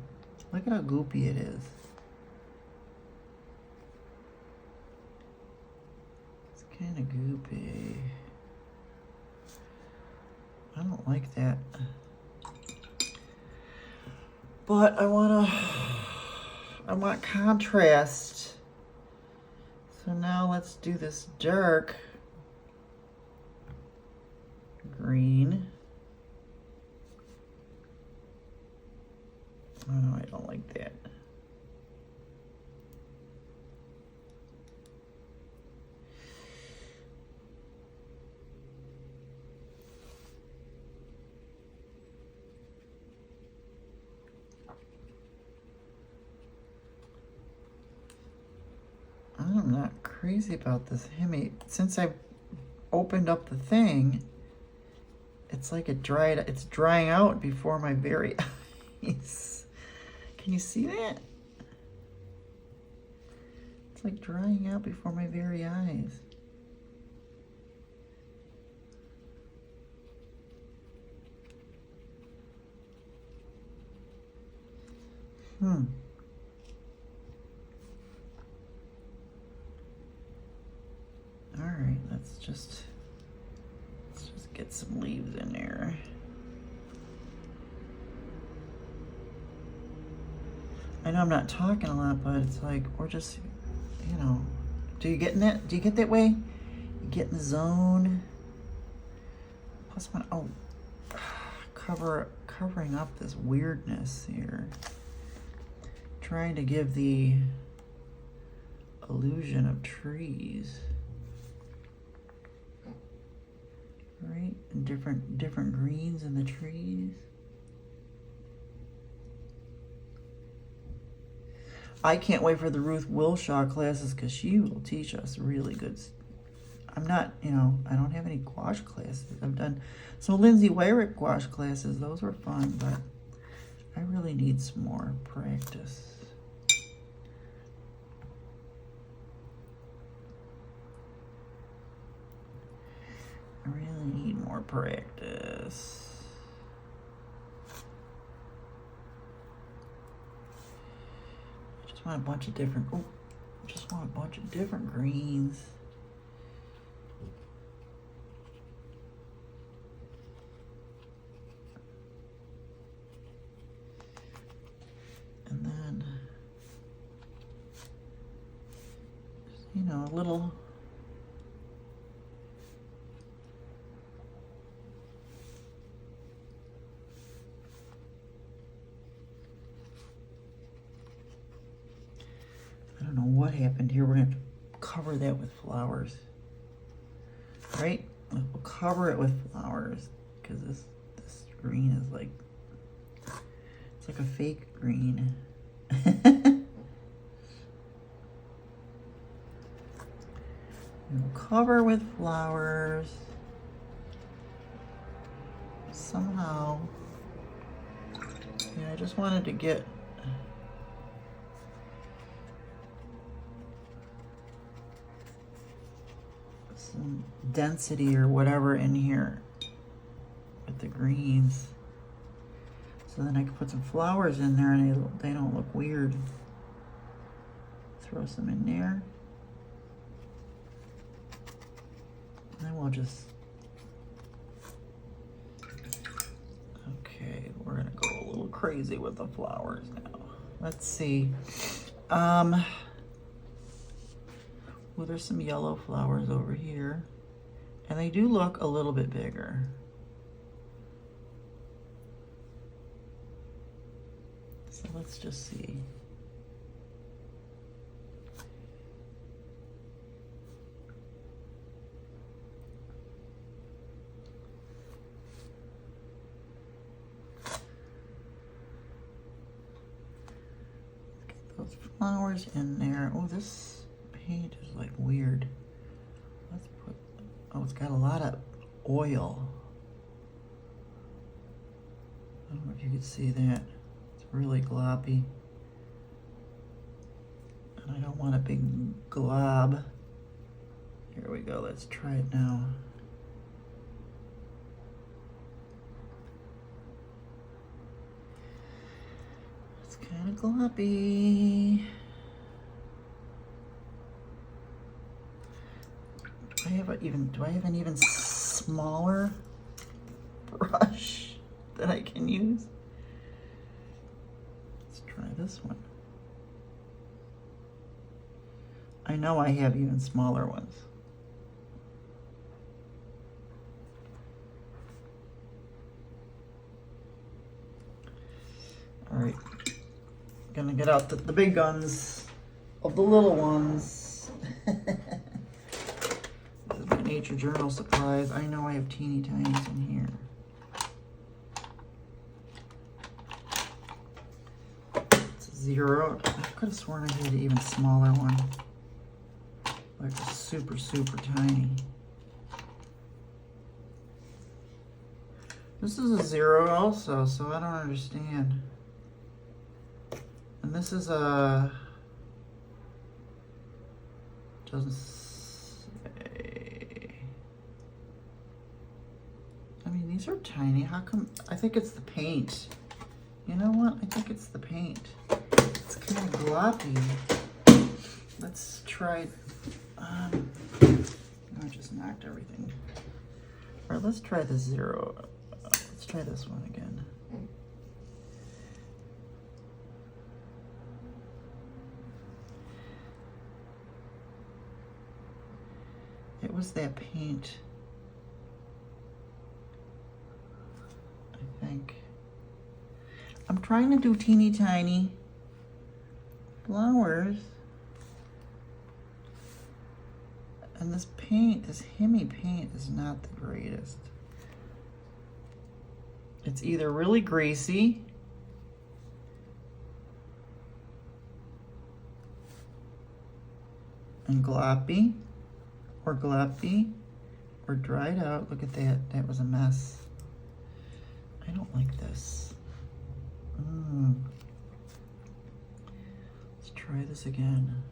Look at how goopy it is. It's kind of goopy. I don't like that. But I want contrast. So now let's do this dark green. Oh no, I don't like that. I'm not crazy about this HIMI. Since I opened up the thing, it's like it's drying out before my very eyes. Can you see that? It's like drying out before my very eyes. All right, let's just get some leaves in there. I know I'm not talking a lot, but it's like, we're just, you know, do you get in that? Do you get that way? You get in the zone. Plus covering up this weirdness here. Trying to give the illusion of trees. Right? And different greens in the trees. I can't wait for the Ruth Wilshaw classes because she will teach us really good. I'm not, you know, I don't have any gouache classes. I've done some Lindsay Wyrick gouache classes. Those were fun, but I really need some more practice. I really need more practice. I just want a bunch of different, oh, I just want a bunch of different greens. And then, you know, a little, I don't know what happened here. We're gonna have to cover that with flowers, right? We'll cover it with flowers because this green is like, it's like a fake green. We'll cover with flowers somehow. Yeah, I just wanted to get some density or whatever in here with the greens. So then I can put some flowers in there and they don't look weird. Throw some in there. And then we'll just, okay, we're gonna go a little crazy with the flowers now. Let's see. Well, there's some yellow flowers over here. And they do look a little bit bigger. So let's just see. Get those flowers in there. Oh, this paint is like weird. Let's put, oh, it's got a lot of oil. I don't know if you can see that. It's really gloppy. And I don't want a big glob. Here we go, let's try it now. It's kind of gloppy. Do I have an even smaller brush that I can use? Let's try this one. I know I have even smaller ones. All right, gonna get out the big guns of the little ones. This is my Nature Journal supplies. I know I have teeny tinies in here. It's a 0. I could have sworn I had an even smaller one. Like a super, super tiny. This is a 0 also, so I don't understand. And this is a, doesn't say. I mean, these are tiny. How come? I think it's the paint. You know what? I think it's the paint. It's kind of gloppy. Let's try. I just knocked everything. All right, let's try the 0. Let's try this one again. It was that paint, I think. I'm trying to do teeny tiny flowers. And this paint, this HIMI paint is not the greatest. It's either really greasy and gloppy, or dried out. Look at that, that was a mess. I don't like this. Let's try this again.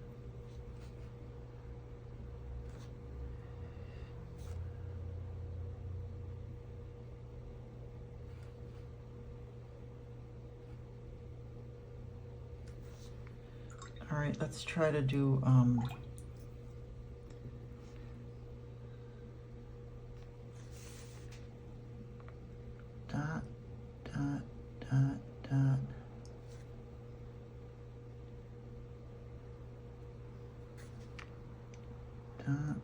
All right, let's try to do dot, dot, dot, dot. Dot,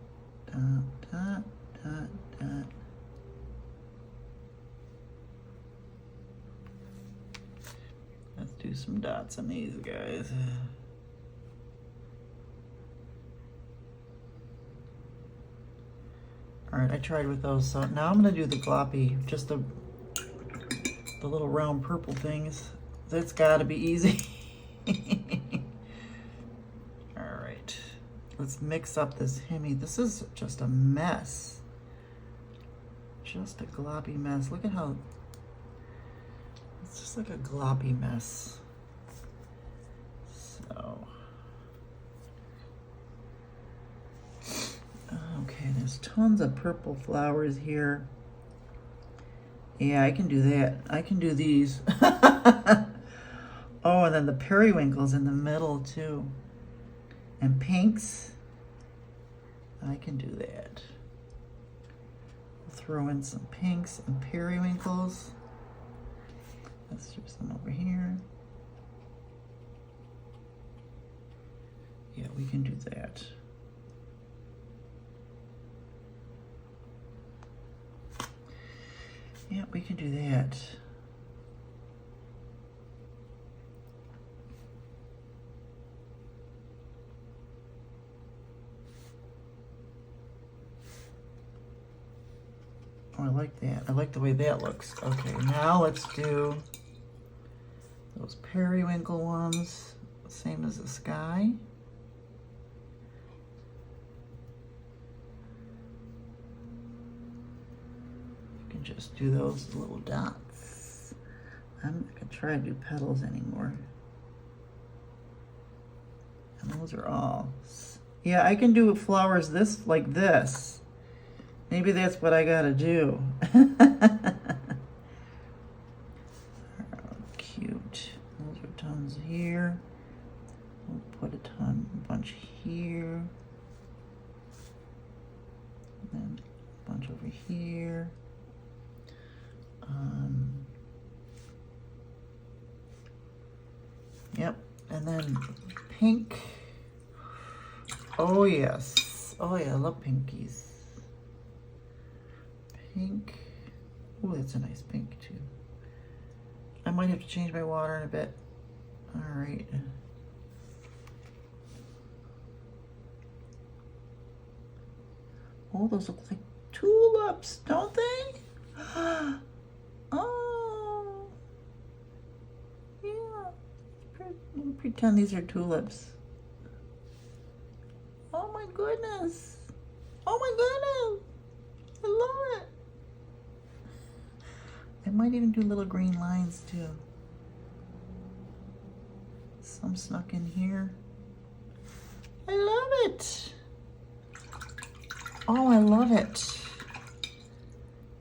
dot, dot, dot, dot. Let's do some dots on these guys. All right, I tried with those, so now I'm gonna do the gloppy, just the little round purple things. That's gotta be easy. All right, let's mix up this HIMI. This is just a mess. Just a gloppy mess. Look at how, it's just like a gloppy mess. So, okay, there's tons of purple flowers here. Yeah, I can do that. I can do these. Oh, and then the periwinkles in the middle too. And pinks. I can do that. Throw in some pinks and periwinkles. Let's do some over here. Yeah, we can do that. Yeah, we can do that. Oh, I like that. I like the way that looks. Okay, now let's do those periwinkle ones, same as the sky. Just do those little dots. I'm not gonna try to do petals anymore. And those are all. Yeah, I can do flowers this like this. Maybe that's what I gotta do. Oh, cute. Those are tons here. We'll put a bunch here. And then a bunch over here. Yep, and then pink. Oh yes. Oh yeah, I love pinkies. Pink. Oh, that's a nice pink too. I might have to change my water in a bit. All right. Oh, those look like tulips, don't they? Oh, yeah. Let me pretend these are tulips. Oh my goodness. Oh my goodness. I love it. I might even do little green lines too. Some snuck in here. I love it. Oh, I love it.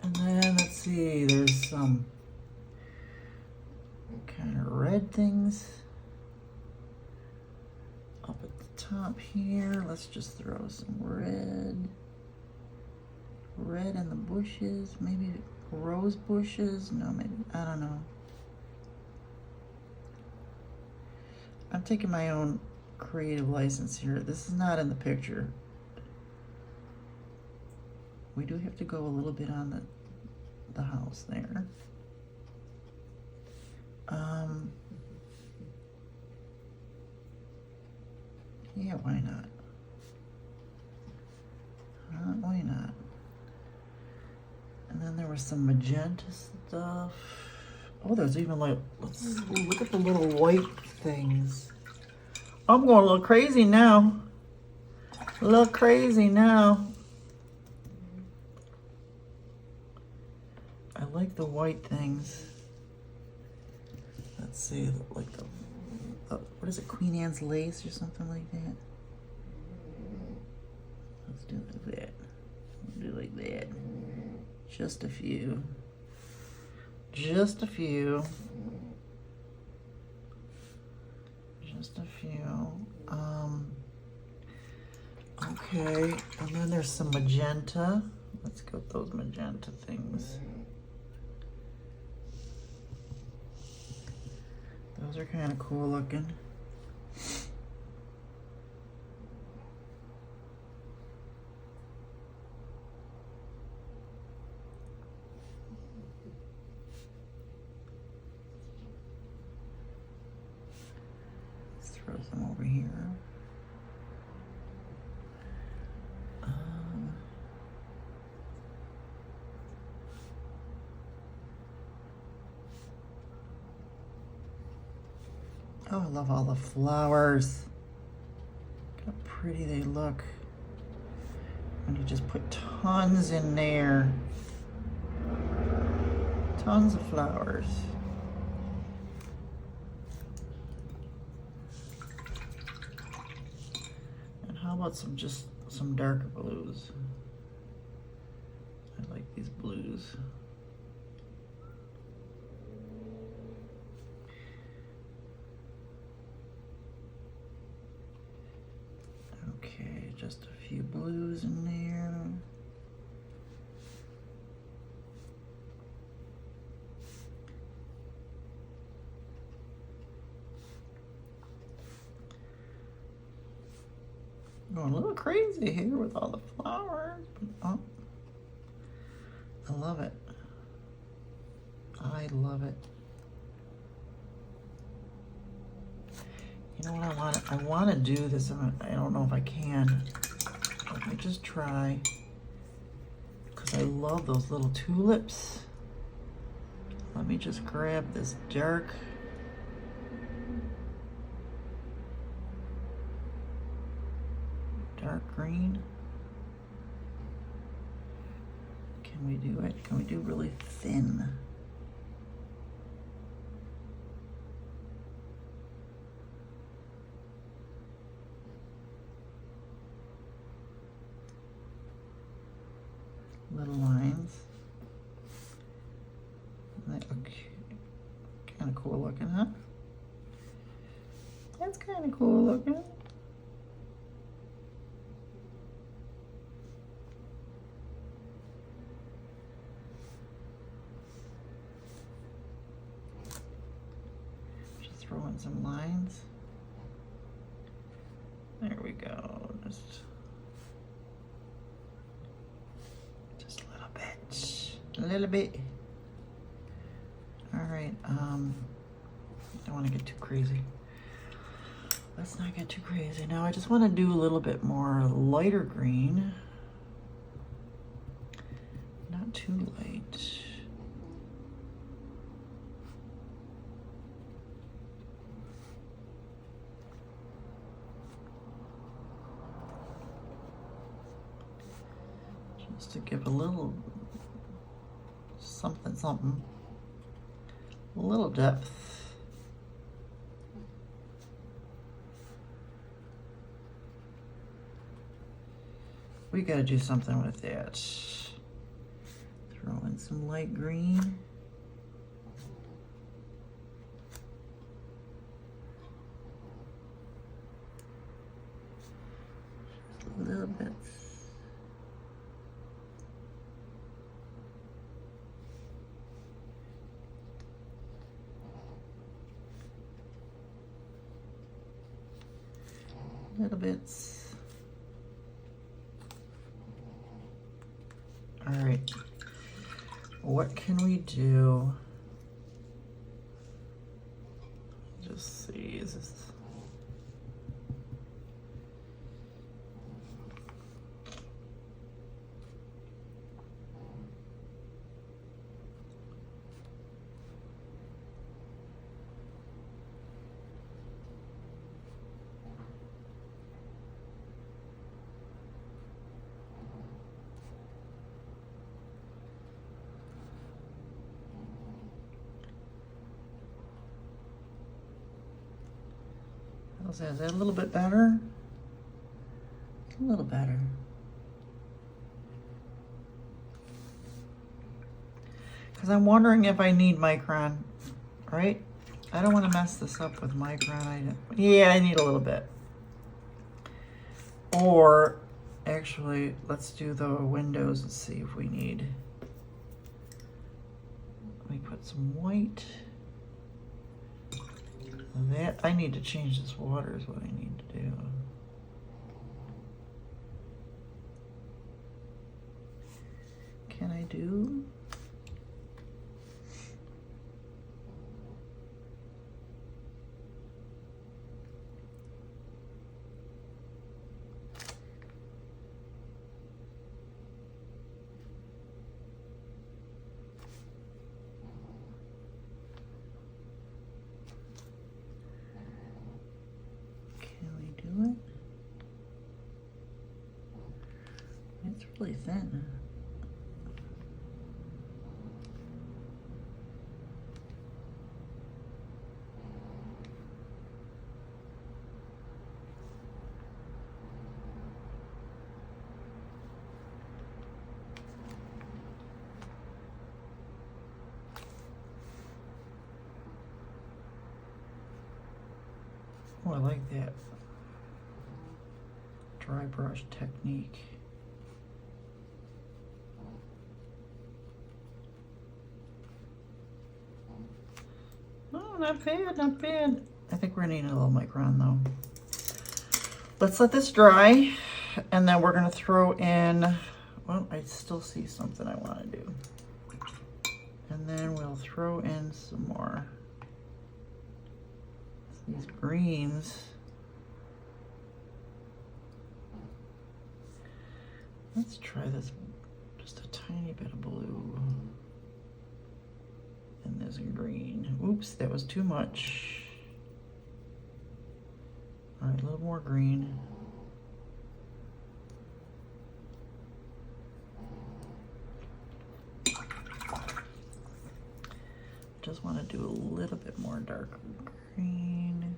And then let's see, there's some kind of red things up at the top here. Let's just throw some red. Red in the bushes, maybe rose bushes. No, maybe, I don't know. I'm taking my own creative license here. This is not in the picture. We do have to go a little bit on the house there. Yeah, why not? Why not? And then there was some magenta stuff. Oh, there's even like, let's look at the little white things. I'm going a little crazy now. A little crazy now. I like the white things. Let's see, like the what is it, Queen Anne's lace or something like that? Let's do like that. We'll do like that. Just a few. Just a few. Just a few. Okay, and then there's some magenta. Let's go with those magenta things. Those are kind of cool looking. Let's throw some over here. Oh, I love all the flowers. Look how pretty they look. And you just put tons in there. Tons of flowers. And how about some darker blues? I like these blues. Okay, just a few blues in there. Going a little crazy here with all the flowers. Oh, I love it. I love it. You know what I want? I want to do this. I don't know if I can. Let me just try. Because I love those little tulips. Let me just grab this dark green. Can we do it? Can we do really thin? Little lines. Okay. Kind of cool looking, huh? That's kind of cool looking. Just throw in some lines. There we go. Just a little bit. All right, don't want to get too crazy. Let's not get too crazy. Now I just want to do a little bit more lighter green. Not too light. Just to give a little something, a little depth. We gotta do something with that. Throw in some light green. Just a little bit. Little bits. All right, what can we do? Just see, is this? Is that a little bit better? A little better. Because I'm wondering if I need micron, right? I don't want to mess this up with micron. Yeah, I need a little bit. Or actually, let's do the windows and see if we need. Let me put some white. That I need to change this water is what I need to do. Can I do? It's really thin. Oh, I like that dry brush technique. Oh, not bad, not bad. I think we're gonna need a little micron though. Let's let this dry, and then we're gonna throw in, well, I still see something I wanna do. And then we'll throw in some more. These greens. Let's try this, just a tiny bit of blue. And there's a green. Oops, that was too much. All right, a little more green. Just want to do a little bit more darker green.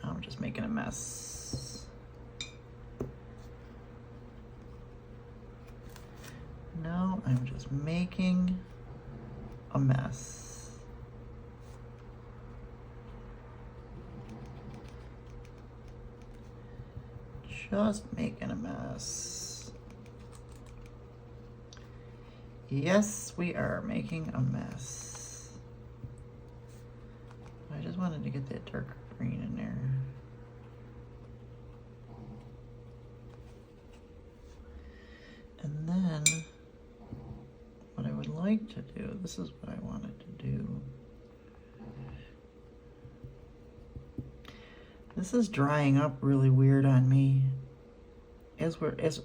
I'm just making a mess. No, I'm just making a mess. Just making a mess. Yes, we are making a mess. I just wanted to get that darker green in there. And then what I would like to do, this is what I wanted to do. This is drying up really weird on me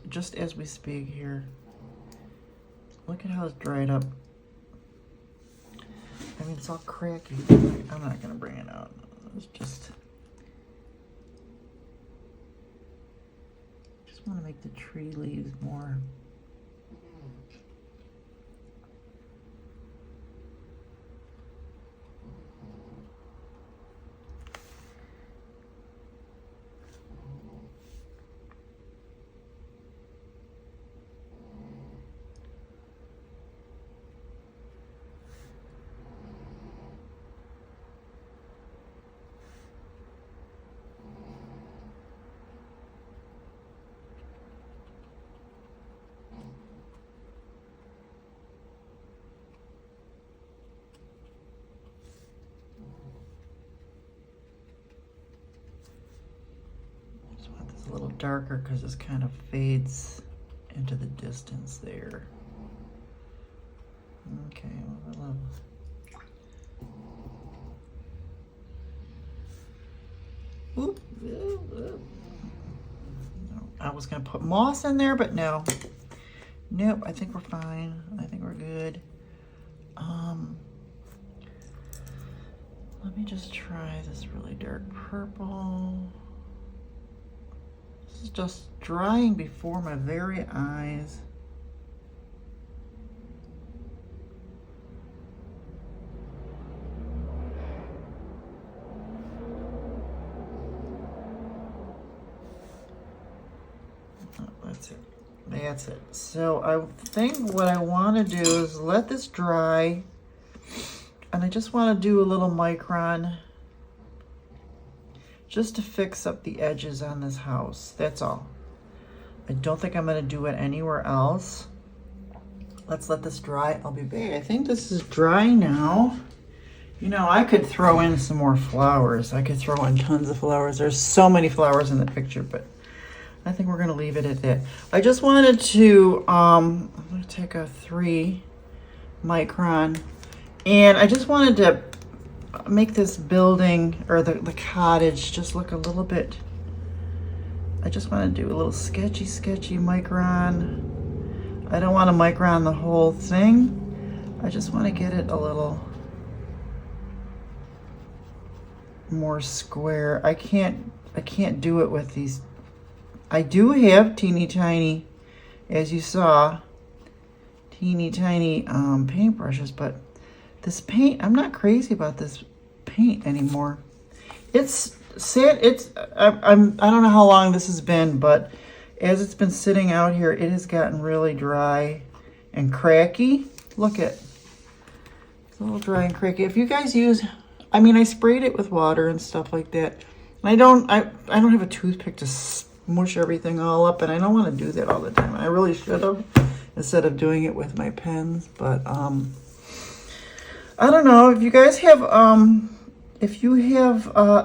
just as we speak here. Look at how it's dried up. I mean, it's all cracky. I'm not gonna bring it out. It's just want to make the tree leaves more. A little darker because this kind of fades into the distance there. Okay, well, oop, no, I was gonna put moss in there, but no. Nope, I think we're fine. I think we're good. Let me just try this really dark purple. This is just drying before my very eyes. That's it. So I think what I want to do is let this dry, and I just want to do a little micron just to fix up the edges on this house. That's all. I don't think I'm going to do it anywhere else. Let's let this dry. I'll be back. I think this is dry now. You know, I could throw in some more flowers. I could throw in tons of flowers. There's so many flowers in the picture, but I think we're going to leave it at that. I just wanted to, I'm going to take a 3 micron, and I just wanted to make this building, or the cottage, just look a little bit, I just want to do a little sketchy micron. I don't want to micron the whole thing. I just want to get it a little more square. I can't do it with these. I do have teeny tiny, as you saw, teeny tiny paintbrushes, but this paint, I'm not crazy about this paint anymore. It's I don't know how long this has been, but as it's been sitting out here, it has gotten really dry and cracky. Look at, it's a little dry and cracky. If you guys use, I mean, I sprayed it with water and stuff like that. And I don't have a toothpick to mush everything all up, and I don't want to do that all the time. I really should have, instead of doing it with my pens. But I don't know if you guys have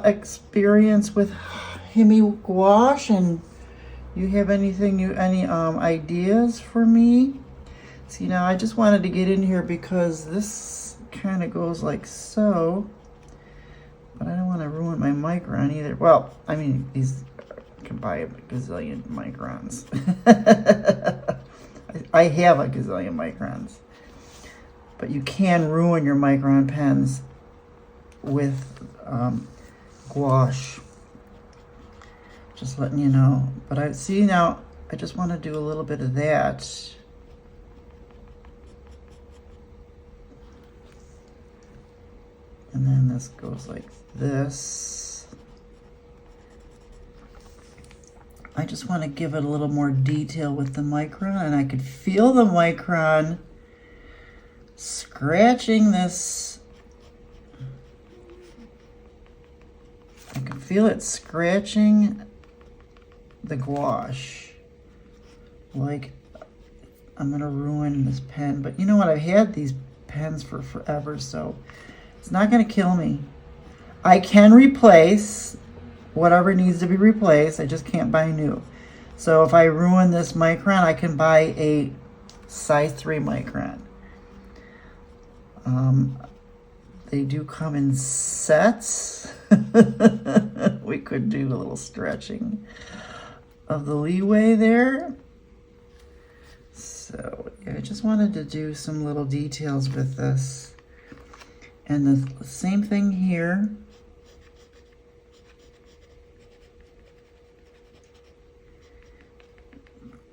experience with HIMI Gouache, and you have any ideas for me. See, now I just wanted to get in here because this kind of goes like so, but I don't want to ruin my micron either. Well, I mean, these can buy a gazillion microns. I have a gazillion microns, but you can ruin your micron pens with gouache. Just letting you know. But I see now, I just want to do a little bit of that. And then this goes like this. I just want to give it a little more detail with the micron, and I could feel the micron scratching this. I can feel it scratching the gouache. Like I'm gonna ruin this pen, but you know what? I've had these pens for forever, so it's not gonna kill me. I can replace whatever needs to be replaced. I just can't buy new. So if I ruin this micron, I can buy a size 3 micron. They do come in sets. We could do a little stretching of the leeway there. So yeah, I just wanted to do some little details with this. And the same thing here.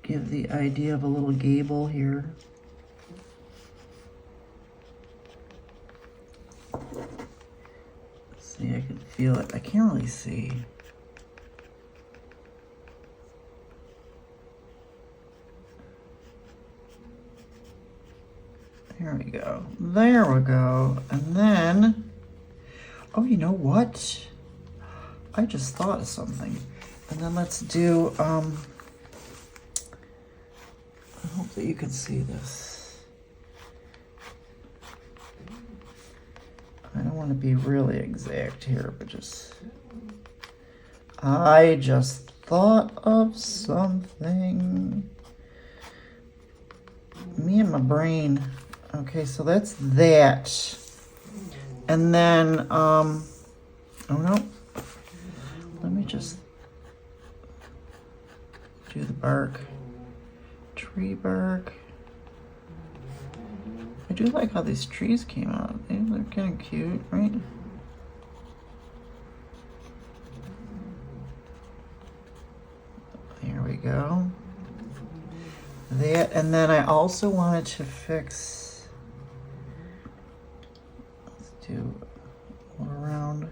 Give the idea of a little gable here. See, I can feel it. I can't really see. There we go. There we go. And then, oh, you know what? I just thought of something. And then let's do, I hope that you can see this. I don't want to be really exact here, but I just thought of something. Me and my brain. Okay, so that's that. And then, oh no. Let me just do the bark. Tree bark. I do like how these trees came out. They're kind of cute, right? There we go. That, and then I also wanted to fix, let's do all around.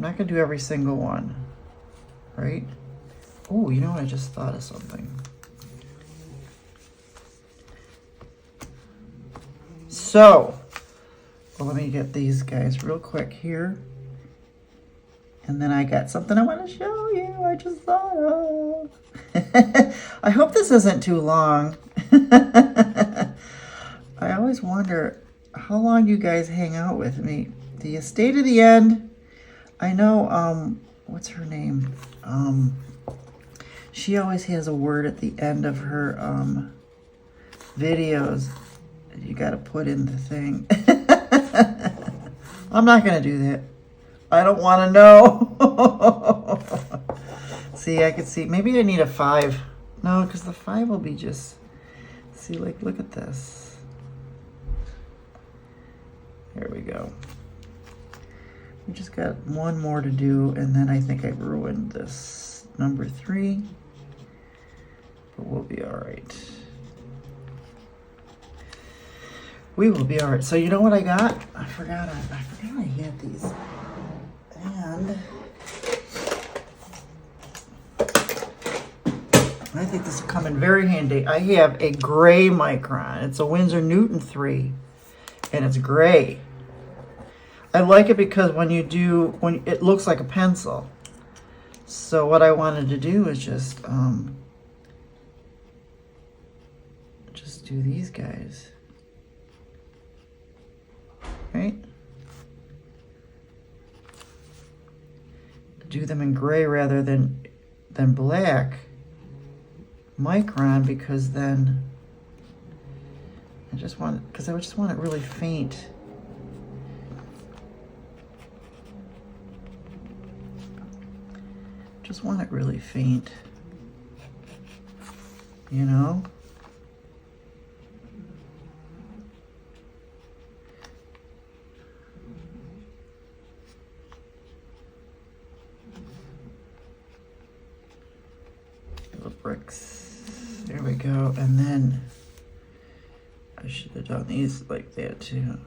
not gonna do every single one, right? Oh, you know what? I just thought of something. So, well, let me get these guys real quick here. And then I got something I want to show you. I just thought of. I hope this isn't too long. I always wonder how long you guys hang out with me. Do you stay to the end? I know, what's her name? She always has a word at the end of her videos. You got to put in the thing. I'm not going to do that. I don't want to know. See, I could see. Maybe I need a 5. No, because the 5 will be just... See, like, look at this. There we go. We just got one more to do, and then I think I ruined this number 3. But we'll be all right. We will be all right. So you know what I got? I forgot I had these. And I think this will come in very handy. I have a gray micron. It's a Winsor Newton 3, and it's gray. I like it because when it looks like a pencil. So what I wanted to do is just do these guys. Right? Do them in gray rather than black micron, because then I just want it really faint. Just want it really faint, you know? Bricks. There we go. And then I should have done these like that too.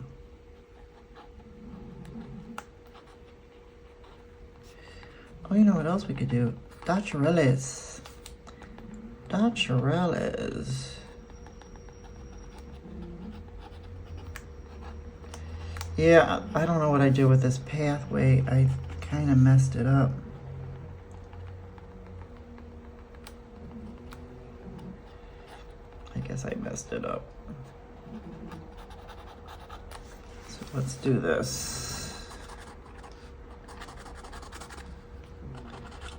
Oh, you know what else we could do? Dachereles. Dachereles. Yeah, I don't know what I did with this pathway. I kind of messed it up. I guess I messed it up. So let's do this.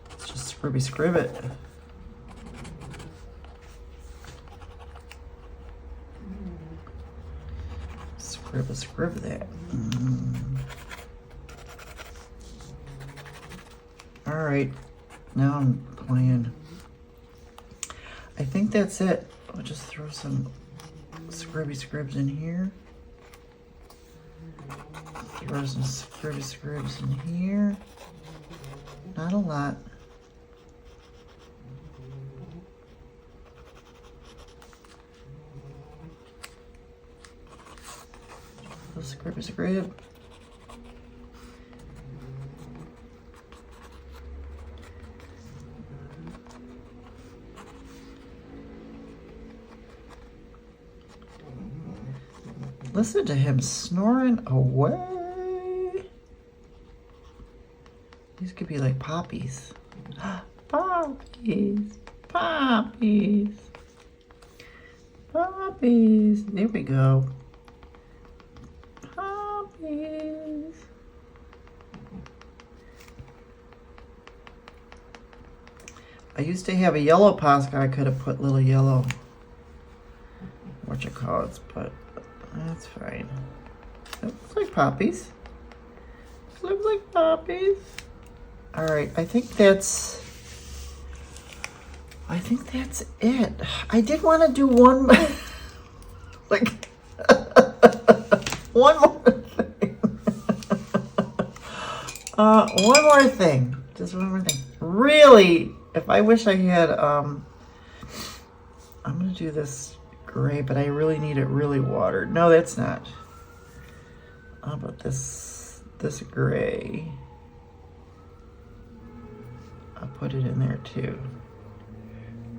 Let's just scribby it. Scrib that. All right, now I'm playing. I think that's it. I'll just throw some scribs in here. Throw some scribs in here. Not a lot. Scrib. Listen to him snoring away. These could be like poppies. Poppies. There we go. Poppies. I used to have a yellow Posca. I could have put little yellow whatchamacallits, but that's fine. It looks like poppies. Looks like poppies. All right, I think that's it. I did want to do one, like, one more thing. One more thing. Just one more thing. Really, if I wish I had, I'm going to do this gray, but I really need it really watered. No, that's not. How about this gray? I'll put it in there too.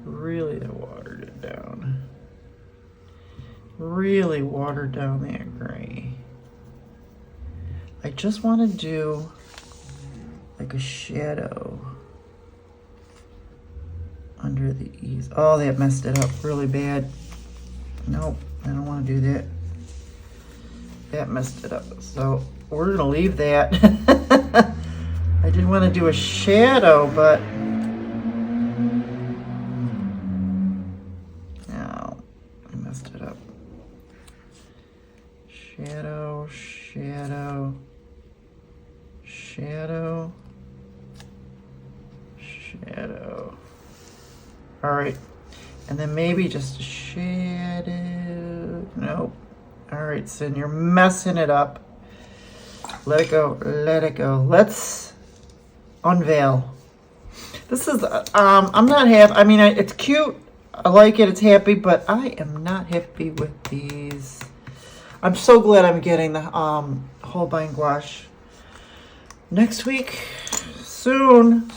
Really watered it down. Really watered down that gray. I just want to do like a shadow under the ease. Oh, that messed it up really bad. Nope, I don't want to do that. That messed it up. So we're going to leave that. I did want to do a shadow, but no, I messed it up. Shadow, shadow, shadow, shadow. All right, and then maybe just a shadow. Nope. All right, Sin, you're messing it up. Let it go, let it go. Let's unveil. This is, I'm not happy. I mean, it's cute. I like it, it's happy, but I am not happy with these. I'm so glad I'm getting the Holbein gouache next week. Soon.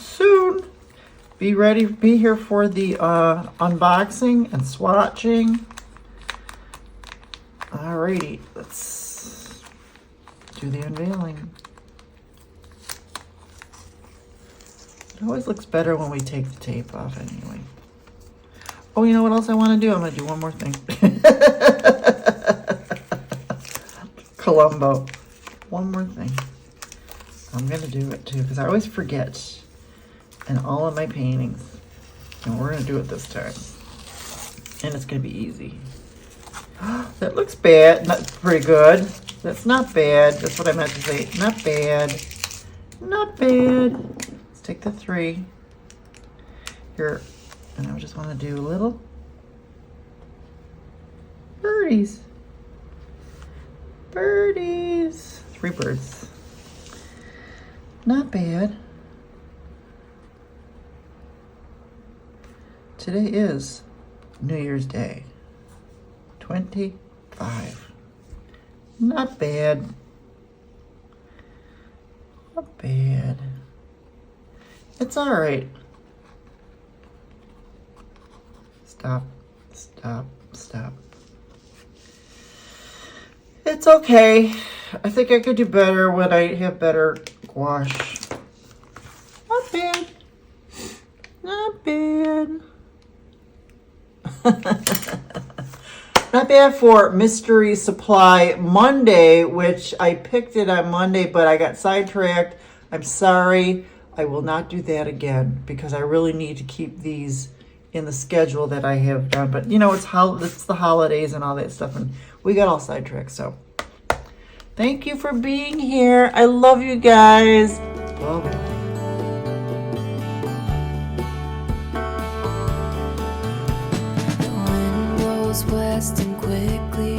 Be ready, be here for the unboxing and swatching. Alrighty, let's do the unveiling. It always looks better when we take the tape off anyway. Oh, you know what else I want to do? I'm going to do one more thing. Columbo. One more thing. I'm going to do it too because I always forget in all of my paintings. And we're going to do it this time. And it's going to be easy. That looks bad. Not pretty good. That's not bad. That's what I meant to say. Not bad. Not bad. Let's take the 3. Here. And I just want to do little birdies. Birdies. 3 birds. Not bad. Today is New Year's Day. 25. Not bad. Not bad. It's all right. Stop. It's okay. I think I could do better when I have better gouache. Not bad. Not bad. Not bad for Mystery Supply Monday, which I picked it on Monday, but I got sidetracked. I'm sorry. I will not do that again because I really need to keep these in the schedule that I have done. But you know, it's the holidays and all that stuff, and we got all sidetracked. So thank you for being here. I love you guys. Bye-bye. West and quickly